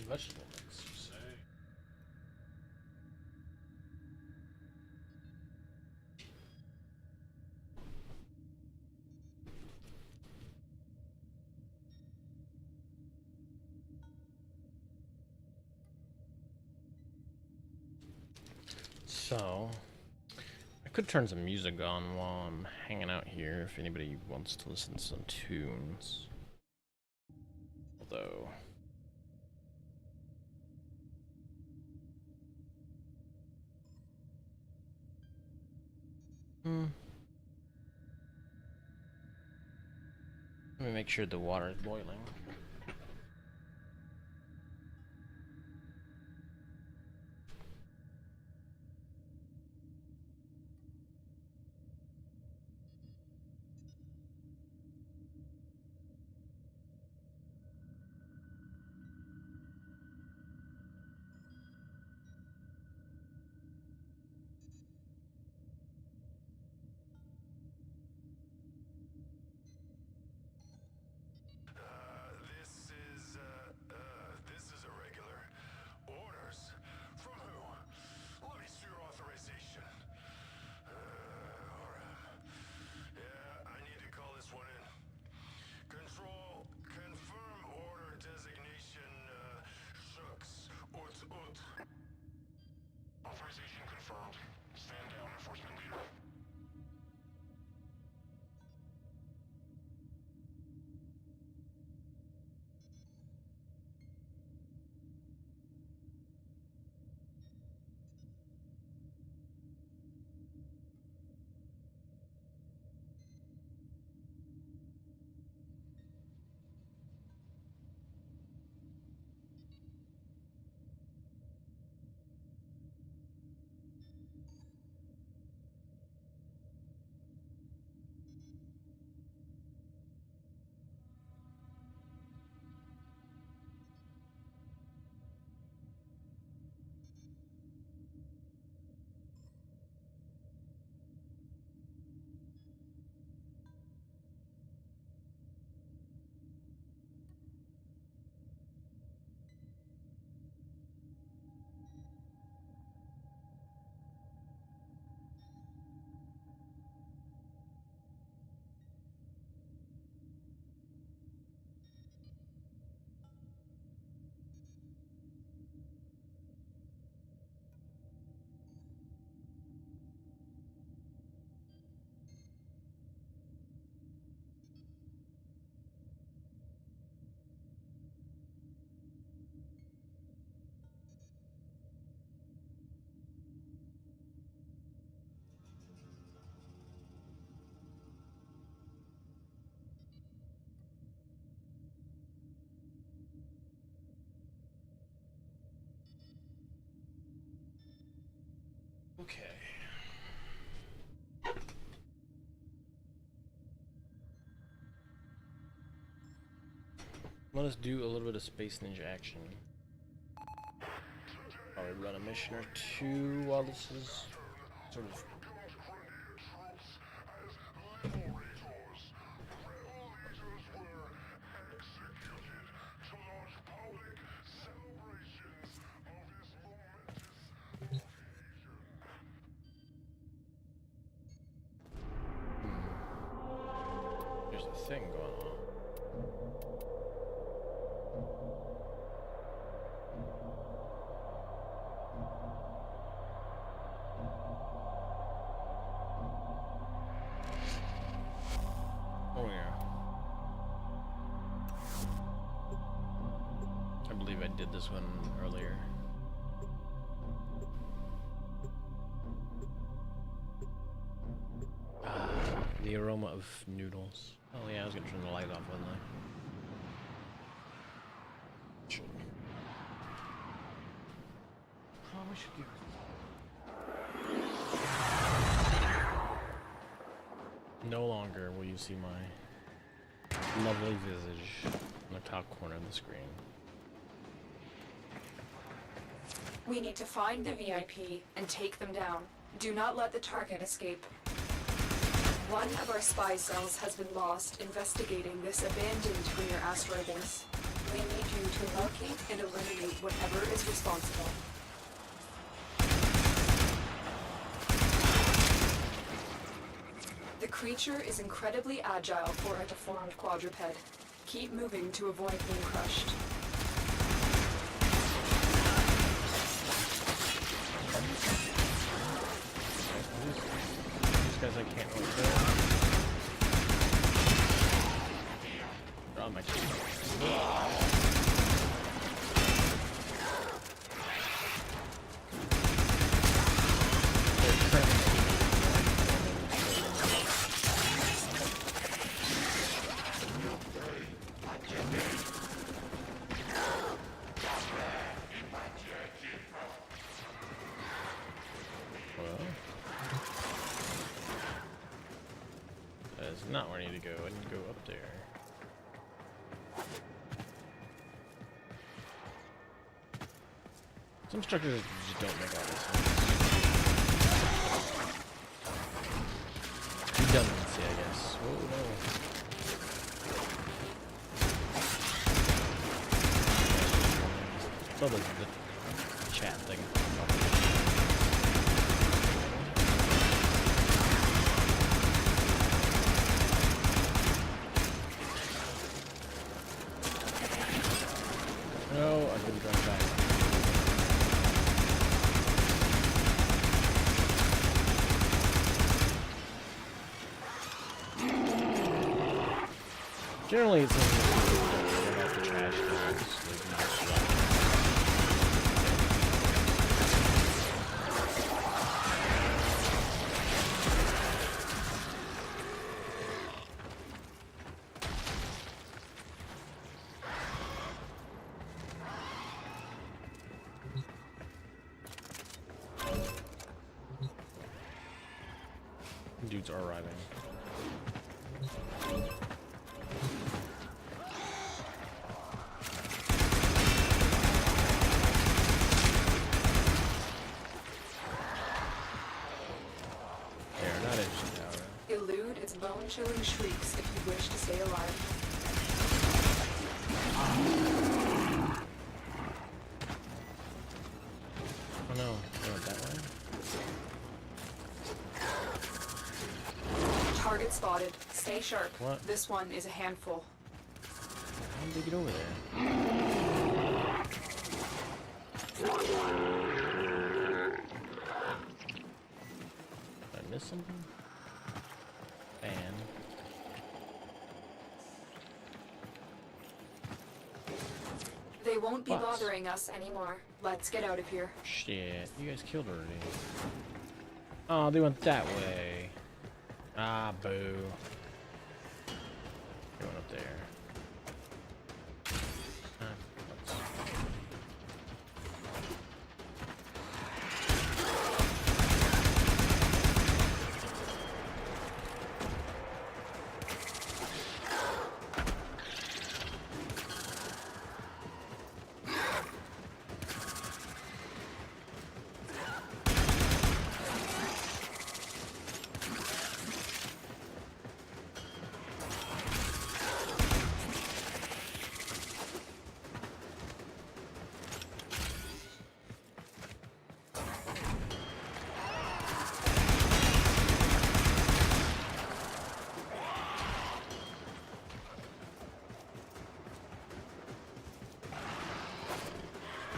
Vegetable mix, you say? So, I could turn some music on while I'm hanging out here if anybody wants to listen to some tunes. Although... Let me make sure the water is boiling. This is irregular. Orders? From who? Let me see your authorization. Yeah, I need to call this one in. Control, confirm order designation, Shucks, Ut. Authorization confirmed. Stand down, enforcement leader. Okay. Let us do a little bit of Space Ninja action. Probably run a mission or two while this is sort of... There's a thing going on. Oh yeah. I believe I did this one earlier. The aroma of noodles. Oh yeah, I was gonna turn the light off, wasn't I? Should. we should get. No longer will you see my lovely visage in the top corner of the screen. We need to find the VIP and take them down. Do not let the target escape. One of our spy cells has been lost investigating this abandoned Premier asteroid base. We need you to locate and eliminate whatever is responsible. The creature is incredibly agile for a deformed quadruped. Keep moving to avoid being crushed. These guys I can't really kill. Oh my god. That's not where I need to go. I need to go up there. Some structures just don't make all this sense. Redundancy, I guess. Oh no. So the chat thing. No, I've been drawn back. Generally, it's about the trash cans. Like, not stuff. Dudes are arriving. They're not interested now. Elude its bone-chilling shrieks if you wish to stay alive. Oh no, they went that way? Target spotted. Stay sharp. What? This one is a handful. How did they get over there? Did I miss something? Fan. They won't be Bots. bothering us anymore. Let's get out of here. Shit, you guys killed her already. Oh, they went that way. Ah, boo. Going up there. Ah, let's-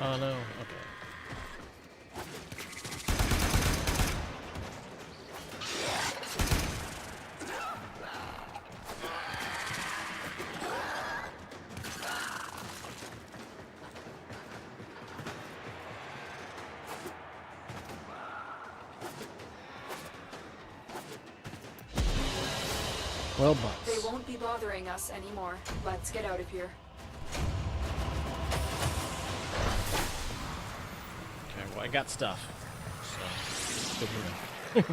Oh no, okay. Well, bots. They won't be bothering us anymore. Let's get out of here. Okay, Well, I got stuff. So, good for me.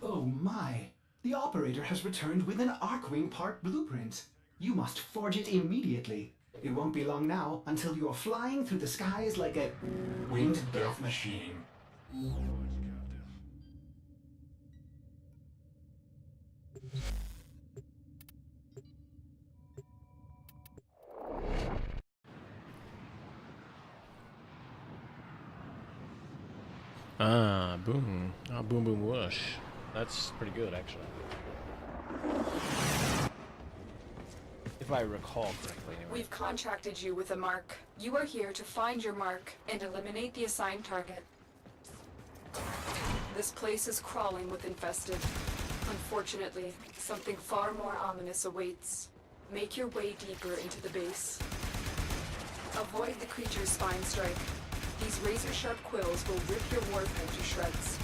Oh my! The operator has returned with an Arkwing part blueprint. You must forge it immediately. It won't be long now until you're flying through the skies like a winged death machine. Ah, boom. Ah, boom, boom, whoosh. That's pretty good, actually. If I recall correctly, anyway. We've contracted you with a mark. You are here to find your mark and eliminate the assigned target. This place is crawling with infested. Unfortunately, something far more ominous awaits. Make your way deeper into the base. Avoid the creature's spine strike. These razor-sharp quills will rip your warframe to shreds.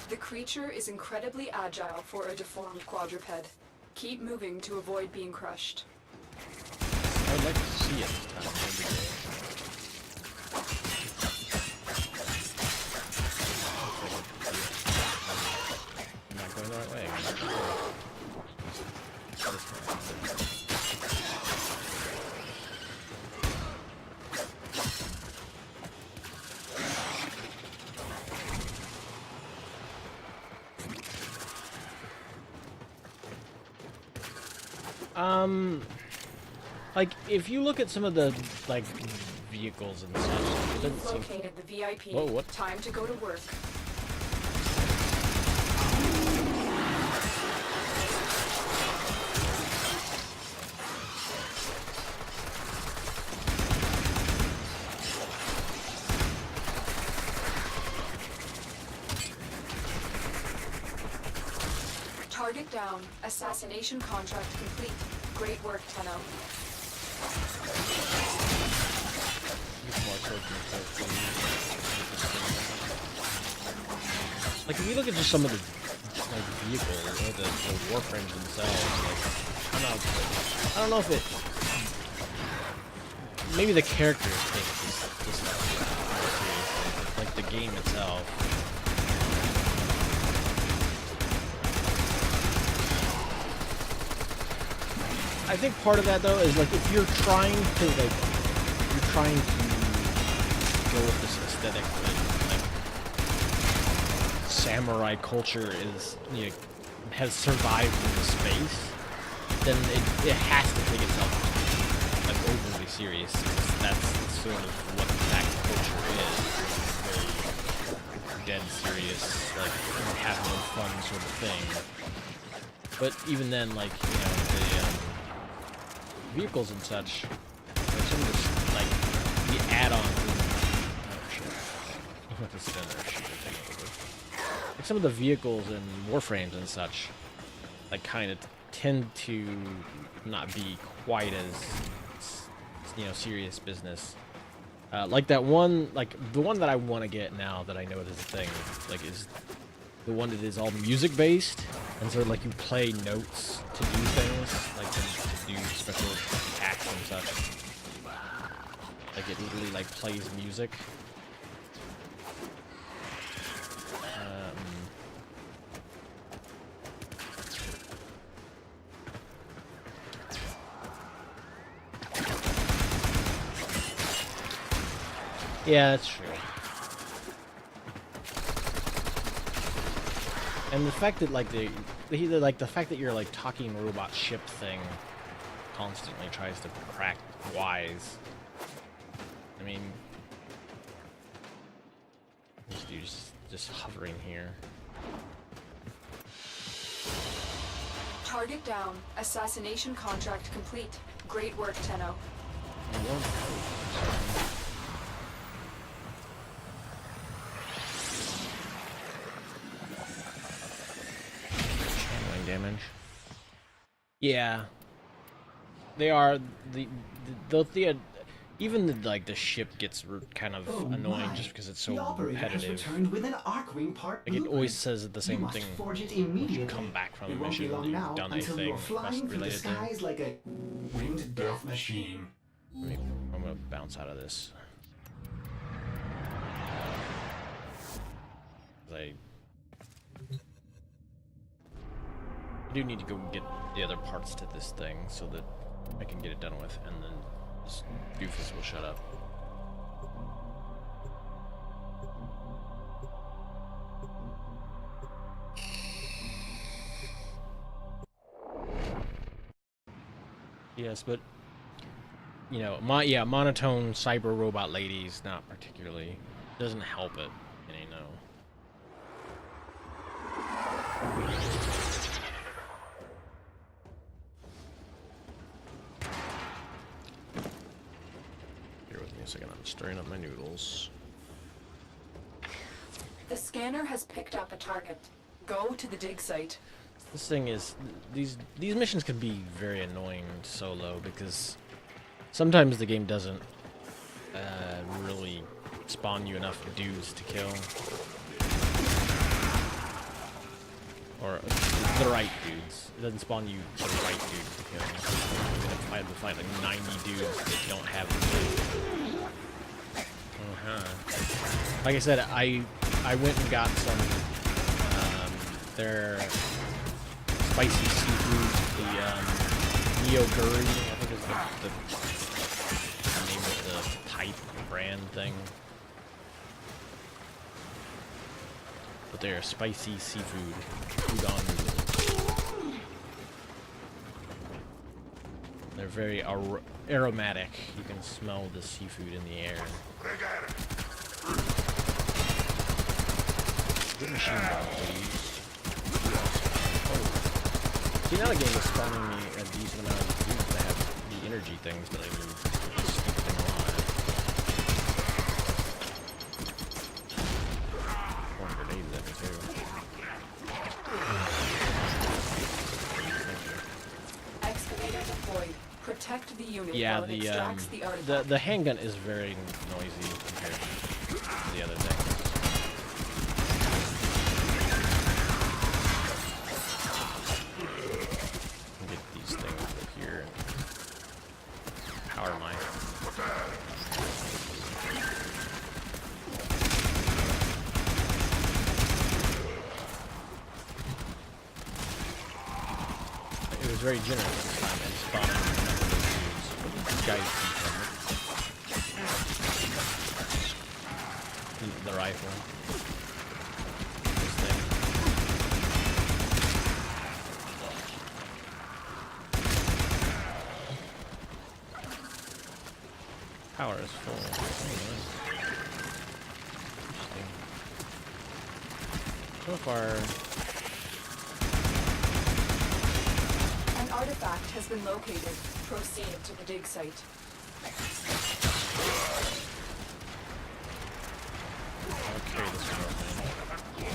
The creature is incredibly agile for a deformed quadruped. Keep moving to avoid being crushed. I would like to see it this time. That'd be great. I'm not going the right way. Like, if you look at some of the, like, vehicles and such, it doesn't seem... Located the VIP. Whoa, what? Time to go to work. Target down. Assassination contract complete. Great work, Tenno. Like, if you look at just some of the, like, vehicles, or the warframes themselves, like, I don't know if it... Maybe the characters take this stuff more seriously, but, like, the game itself. I think part of that, though, is, like, if you're trying to, like, go with this aesthetic that, like, samurai culture is, you know, has survived in the space, then it has to take itself, like, overly serious, because that's sort of what that culture is. Very dead serious, like, have no fun sort of thing. But even then, like, you know, the vehicles and such, like some of this, like, the add-on. Oh shit! Like some of the vehicles and warframes and such, like, kind of tend to not be quite as, you know, serious business. Like that one, like the one that I want to get now that I know it is a thing, like, is the one that is all music based, and so, like, you play notes to do things, like to do special attacks and such. Like, it literally, like, plays music. Yeah, that's true. And the fact that, like, the fact that you're, like, talking robot ship thing constantly tries to crack wise. I mean, this dude's just hovering here. Target down. Assassination contract complete. Great work, Tenno. Channeling damage. Yeah, they are even the ship gets kind of annoying just because it's so repetitive. With an Arcwing part Like it always says the same thing forge it once you come back from a mission and you've done a thing quest related thing. Like a winged death machine. I'm gonna bounce out of this. I do need to go get the other parts to this thing so that I can get it done with, and then this doofus will shut up. Yes, but you know, monotone cyber robot ladies not particularly doesn't help it, you know. Bear with me a second, I'm stirring up my noodles. The scanner has picked up a target. Go to the dig site. This thing is, these missions can be very annoying solo because sometimes the game doesn't really spawn you enough dudes to kill. Or the right dudes. It doesn't spawn you the right dudes to kill. You're gonna find like 90 dudes that don't have the Like I said, I went and got some their spicy seafood, the Neo-Guri, I think is the name of the type brand thing. But they're spicy seafood udon noodles. They're very aromatic. You can smell the seafood in the air. Good machine gun, please. Oh. See, now the game is spawning me a decent amount of dudes that have the energy things that I need to keep them alive. Throwing grenades at me too. Excavator deployed. Protect the unit Yeah, while it extracts the artifact. the handgun is very noisy compared to the other things. Get these things up here and power my. It was very generous this time and spawning these guys the rifle. This thing. Power is full. Interesting. So far. An artifact has been located. Proceed to the dig site. I'll carry this one with me.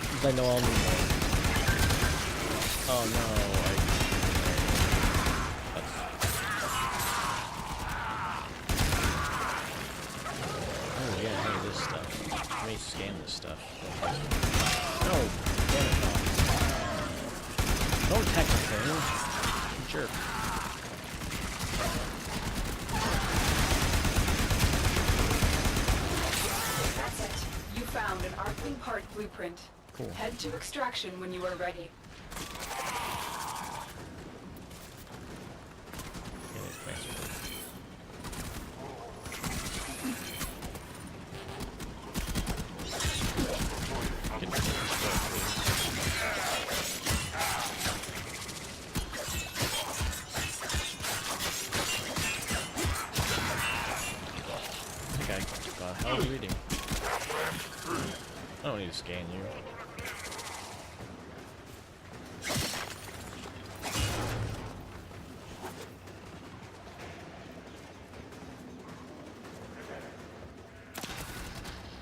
Since I know I'll need more. Oh no, oh yeah, hey, this stuff. Let me scan this stuff. No, damn it, don't attack the thing. Jerk. That's it. You found an Arcwing part blueprint. Cool. Head to extraction when you are ready. I don't need to scan you.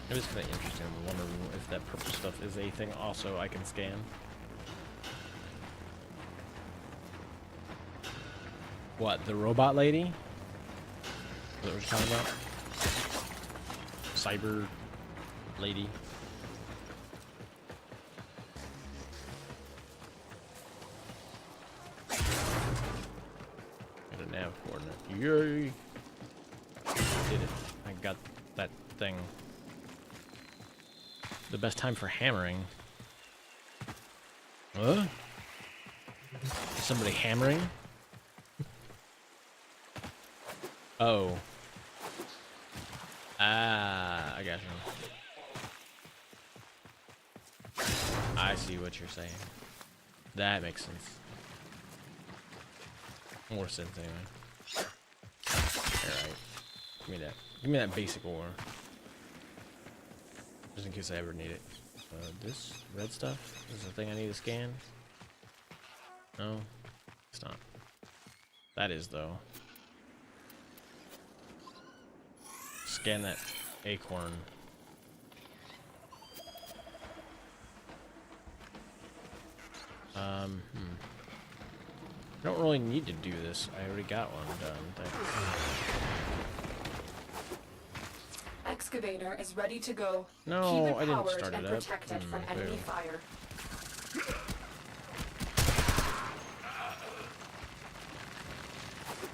It is kind of interesting. I'm wondering if that purple stuff is a thing also I can scan. What, the robot lady? Is that what you're talking about? Cyber lady. Got a nav coordinate. Yay! Did it. I got that thing. The best time for hammering. Huh? Is somebody hammering? Oh. Ah, I got you. I see what you're saying. That makes sense. More sense anyway. Alright. Give me that. Give me that basic ore. Just in case I ever need it. This red stuff is the thing I need to scan? No, it's not. That is, though. Scan that acorn. I don't really need to do this. I already got one done. Thanks. Excavator is ready to go. No, Keep it I didn't powered start and it up. protected from enemy fire.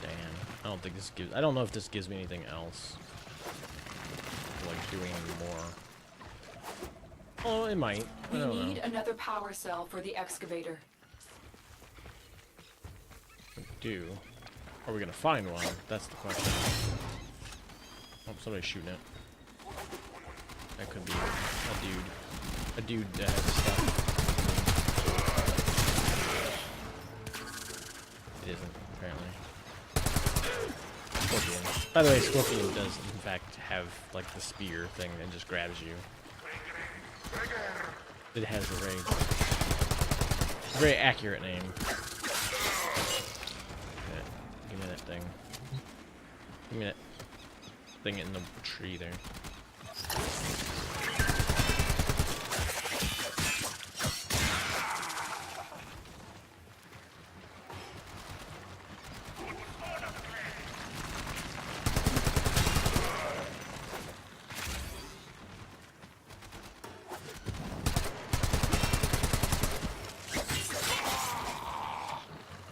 Damn. I don't think this gives... I don't know if this gives me anything else. Like, doing more. Oh, it might. We I don't need know. another power cell for the excavator. We do. Are we gonna find one? That's the question. Oh, somebody's shooting it. That could be a dude. A dude that has stuff. It isn't, apparently. Scorpion. By the way, Scorpion does, in fact, have, like, the spear thing that just grabs you. It has a very accurate name. Yeah, give me that thing. Give me that thing in the tree there.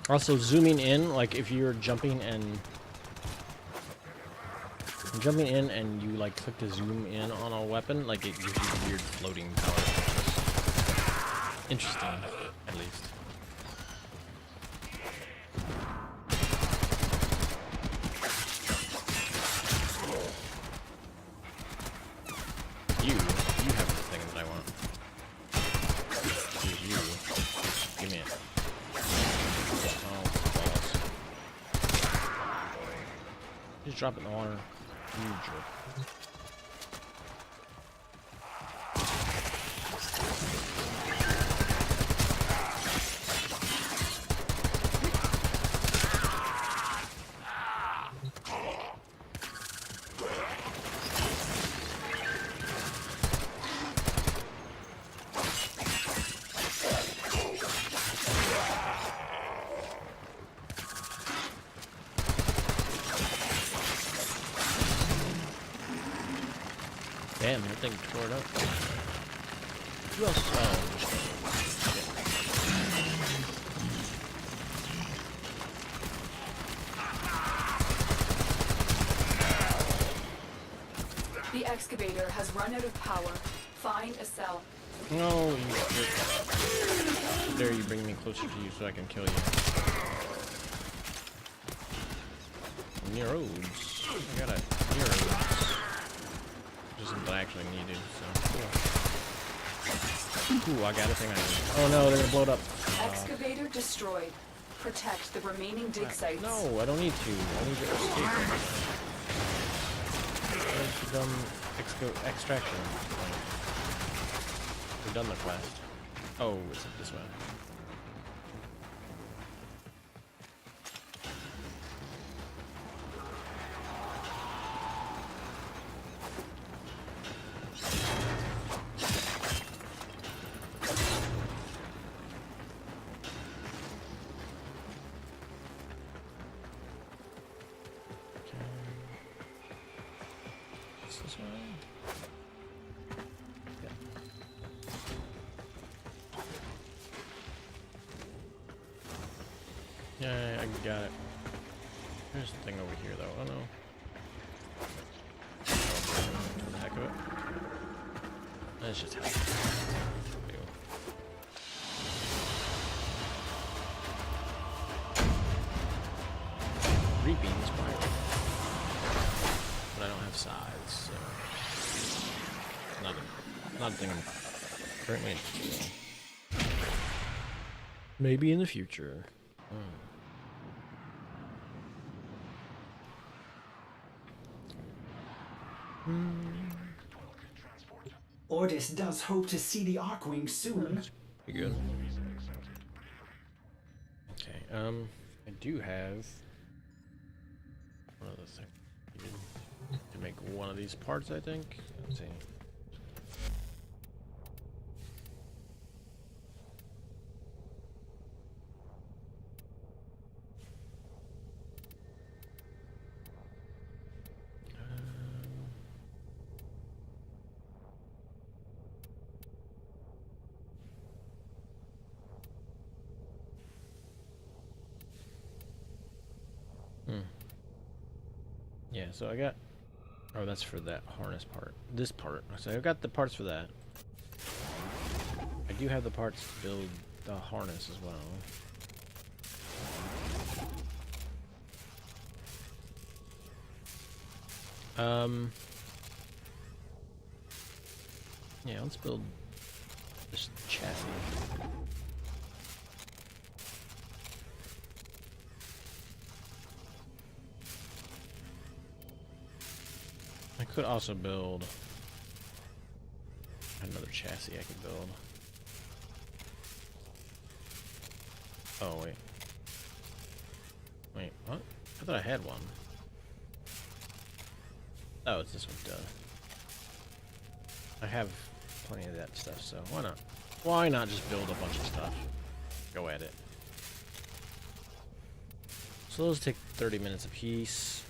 Also, zooming in, like if you're jumping and you like click to zoom in on a weapon, like it gives you weird floating power. Interesting, at least. You have the thing that I want. You. Give me it. Just drop it in the water. You jerk. Damn, that thing tore it up. Who else? Oh, The excavator has run out of power. Find a cell. no, you jerk. How dare you bring me closer to you so I can kill you. Neurodes. I got a neurodes. Just something I actually needed, so cool. Ooh, I got a thing I need. Oh no, they're gonna blow it up. Excavator destroyed. Protect the remaining dig sites. No, I don't need to. I need to escape. Where's the dumb extraction? We've done the quest. Oh, is it this way? This way? Yeah. Yeah, I got it. There's the thing over here, though. Oh no. For the heck of it. Let's just help. Reaping is fine. But I don't have sides, so not a thing I'm currently interested in. Maybe in the future. Ordis does hope to see the Arkwing soon. Pretty good. Okay, I do have one other thing. To make one of these parts, I think. Let's see. Yeah, so I got... Oh, that's for that harness part. This part. So I've got the parts for that. I do have the parts to build the harness as well. Yeah, let's build this chassis. I could also build another chassis I could build. Oh, wait. Wait, what? I thought I had one. Oh, it's this one, duh. I have plenty of that stuff, so why not? Why not just build a bunch of stuff? Go at it. So those take 30 minutes apiece.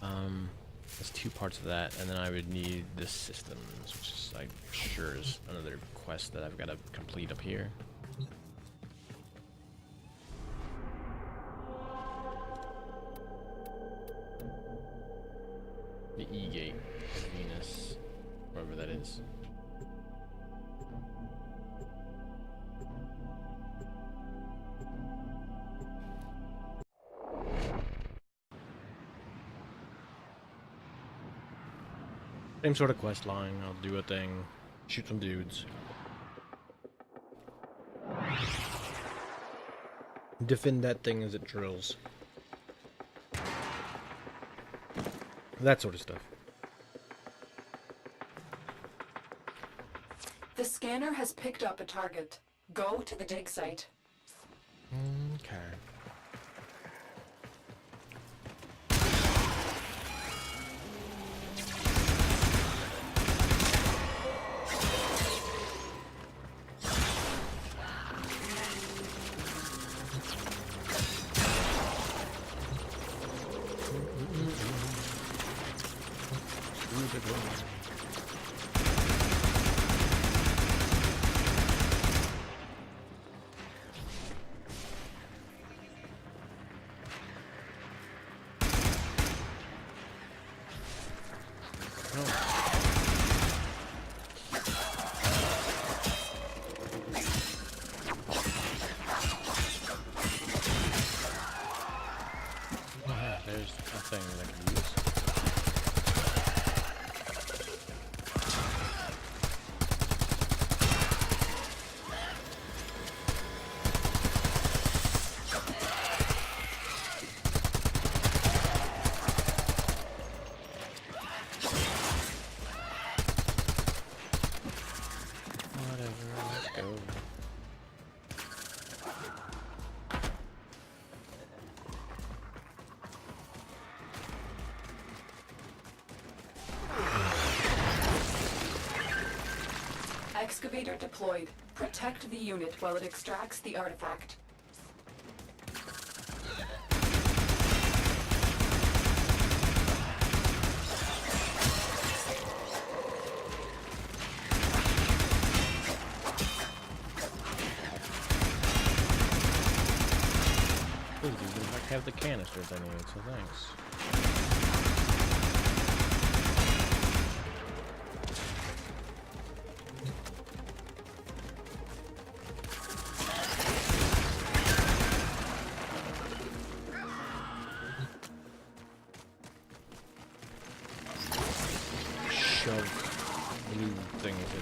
There's 2 parts of that, and then I would need the systems, which is, I'm sure, is another quest that I've got to complete up here. The E-gate of Venus, wherever that is. Same sort of quest line. I'll do a thing, shoot some dudes. Defend that thing as it drills. That sort of stuff. The scanner has picked up a target. Go to the dig site. Okay. go. Excavator deployed. Protect the unit while it extracts the artifact. Ooh, these in fact have the canisters I need, so thanks. Shove blue things in.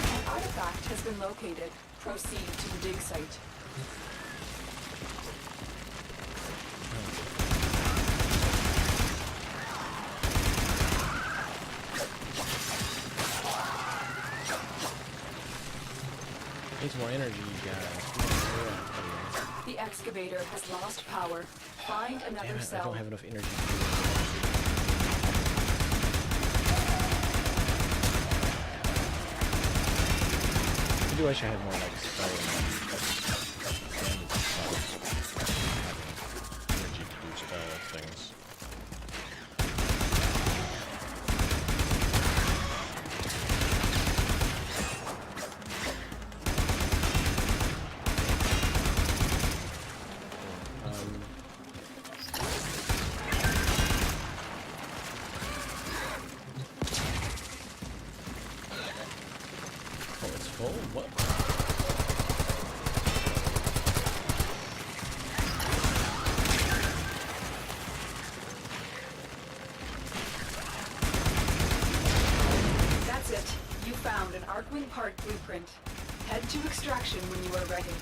An artifact has been located. Proceed to the dig site. Needs more energy, you guys. The excavator has lost power. Find Damn another it, I cell. don't have enough energy. I do wish I had more like spell energy to do spell things. Oh, it's full? What? That's it. You found an Arcwing part blueprint. Head to extraction when you are ready.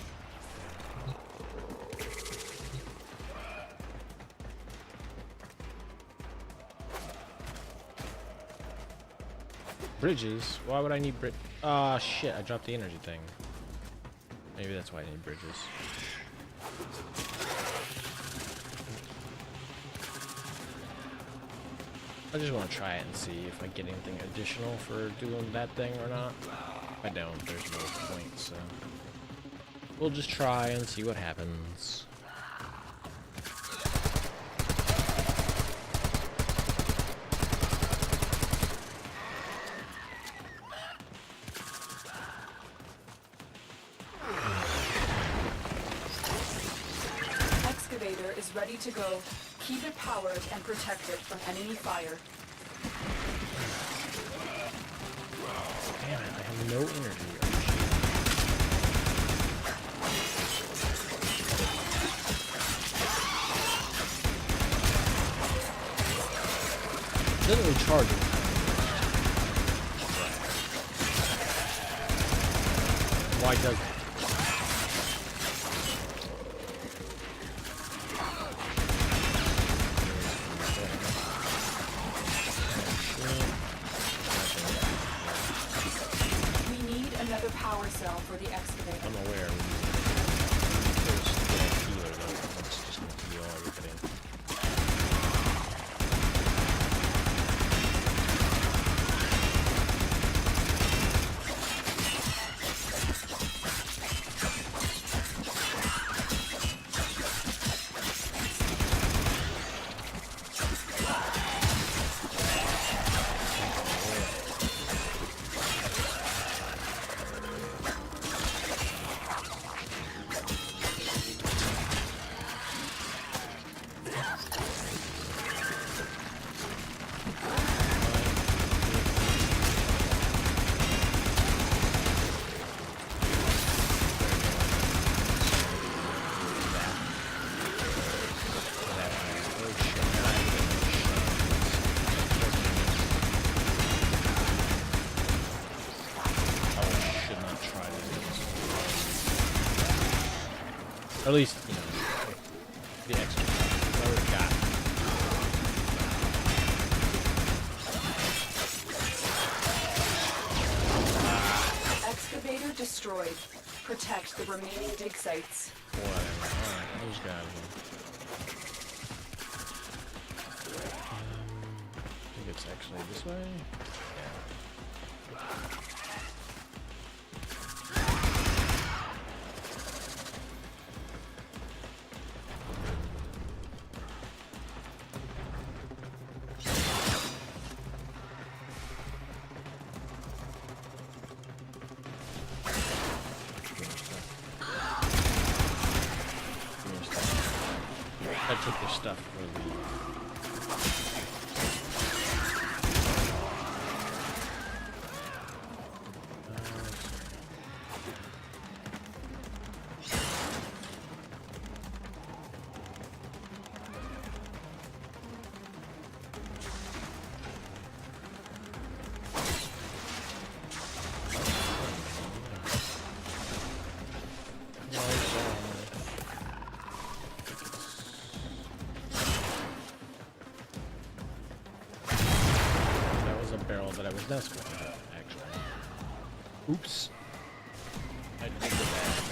Bridges? Why would I need ah, shit, I dropped the energy thing. Maybe that's why I need bridges. I just want to try it and see if I get anything additional for doing that thing or not. If I don't, there's no point, so... We'll just try and see what happens. Excavator is ready to go. Keep it powered and protect it from enemy fire. Damn it, I have no energy. It doesn't recharge it. Why does it? We need another power cell for the excavator. I'm aware. Healer though. It's just gonna heal everything. Or at least, you know, the extra stuff. I already got. Excavator destroyed. Protect the remaining dig sites. Whatever. Alright, I'll just get out of here. I think it's actually this way. Yeah. I took the stuff for the... That was a barrel that I was desperate about, actually. Oops. I did that.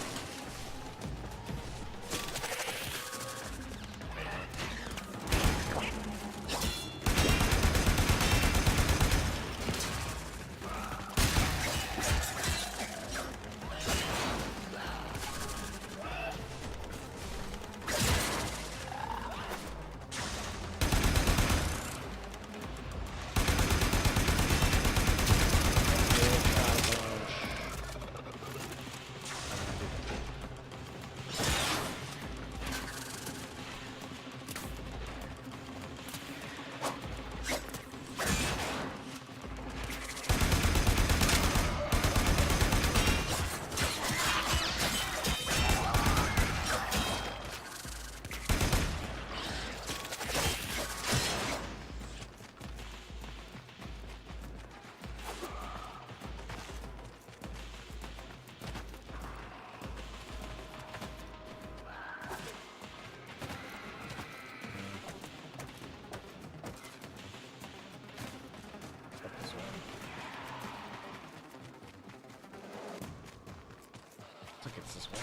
I think it's this way.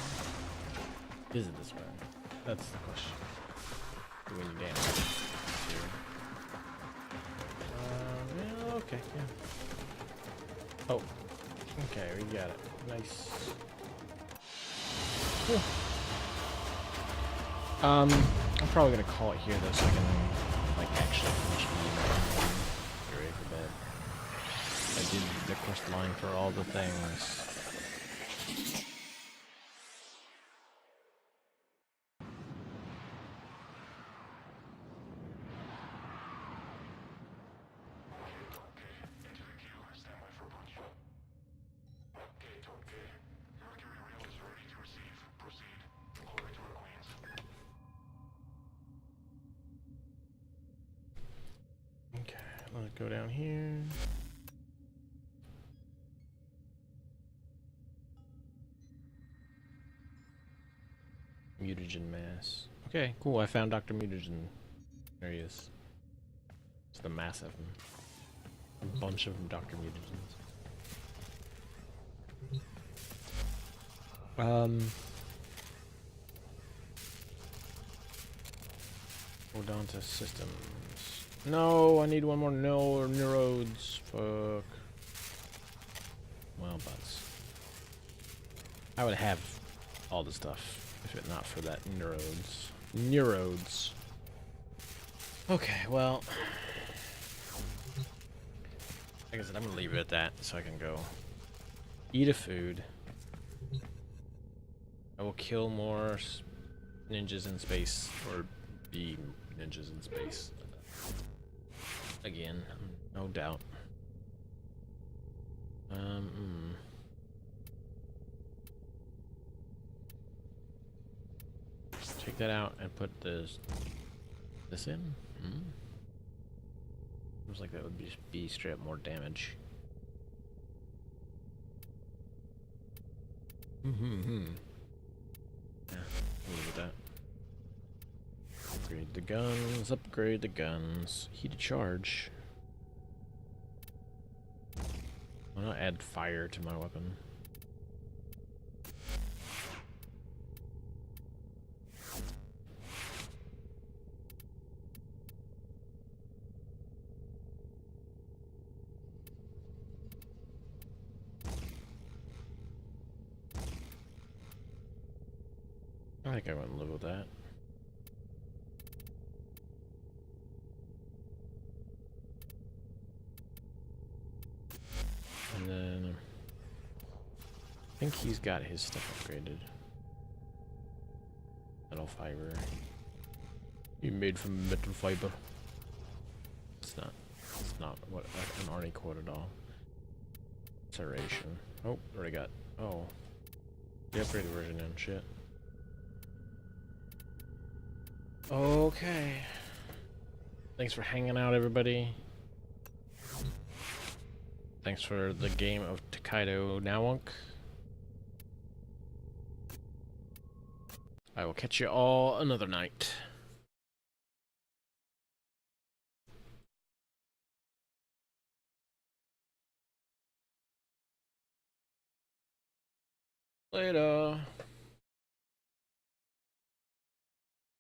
Is it this way? That's the question. Do we need damage? Here. Yeah, okay, yeah. Oh. Okay, we got it. Nice. Whew. I'm probably gonna call it here though, so I can like actually finish the email. Get ready for bed. I did the quest line for all the things. Okay, let's go down here. Mutagen mass. Okay, cool. I found Dr. Mutagen. There he is. It's the mass of him. A bunch of Dr. Mutagens. Hold on to systems. No, I need one more neurodes. Fuck. Well, butts. I would have all the stuff if it not for that neurodes. Neurodes. Okay, well. Like I said, I'm gonna leave it at that so I can go eat a food. I will kill more ninjas in space, or be ninjas in space. Again, no doubt. Take that out and put this in. Seems like that would be straight up more damage. Yeah, a little Upgrade the guns, upgrade the guns. Heated charge. Why not add fire to my weapon? I think I wouldn't live with that. And then I think he's got his stuff upgraded. Metal fiber. You made from metal fiber. It's not what an Arnie quote at all. Serration. Oh, already got. Oh, the upgraded version and shit. Okay. Thanks for hanging out, everybody. Thanks for the game of Tokaido Nawunk. I will catch you all another night. Later.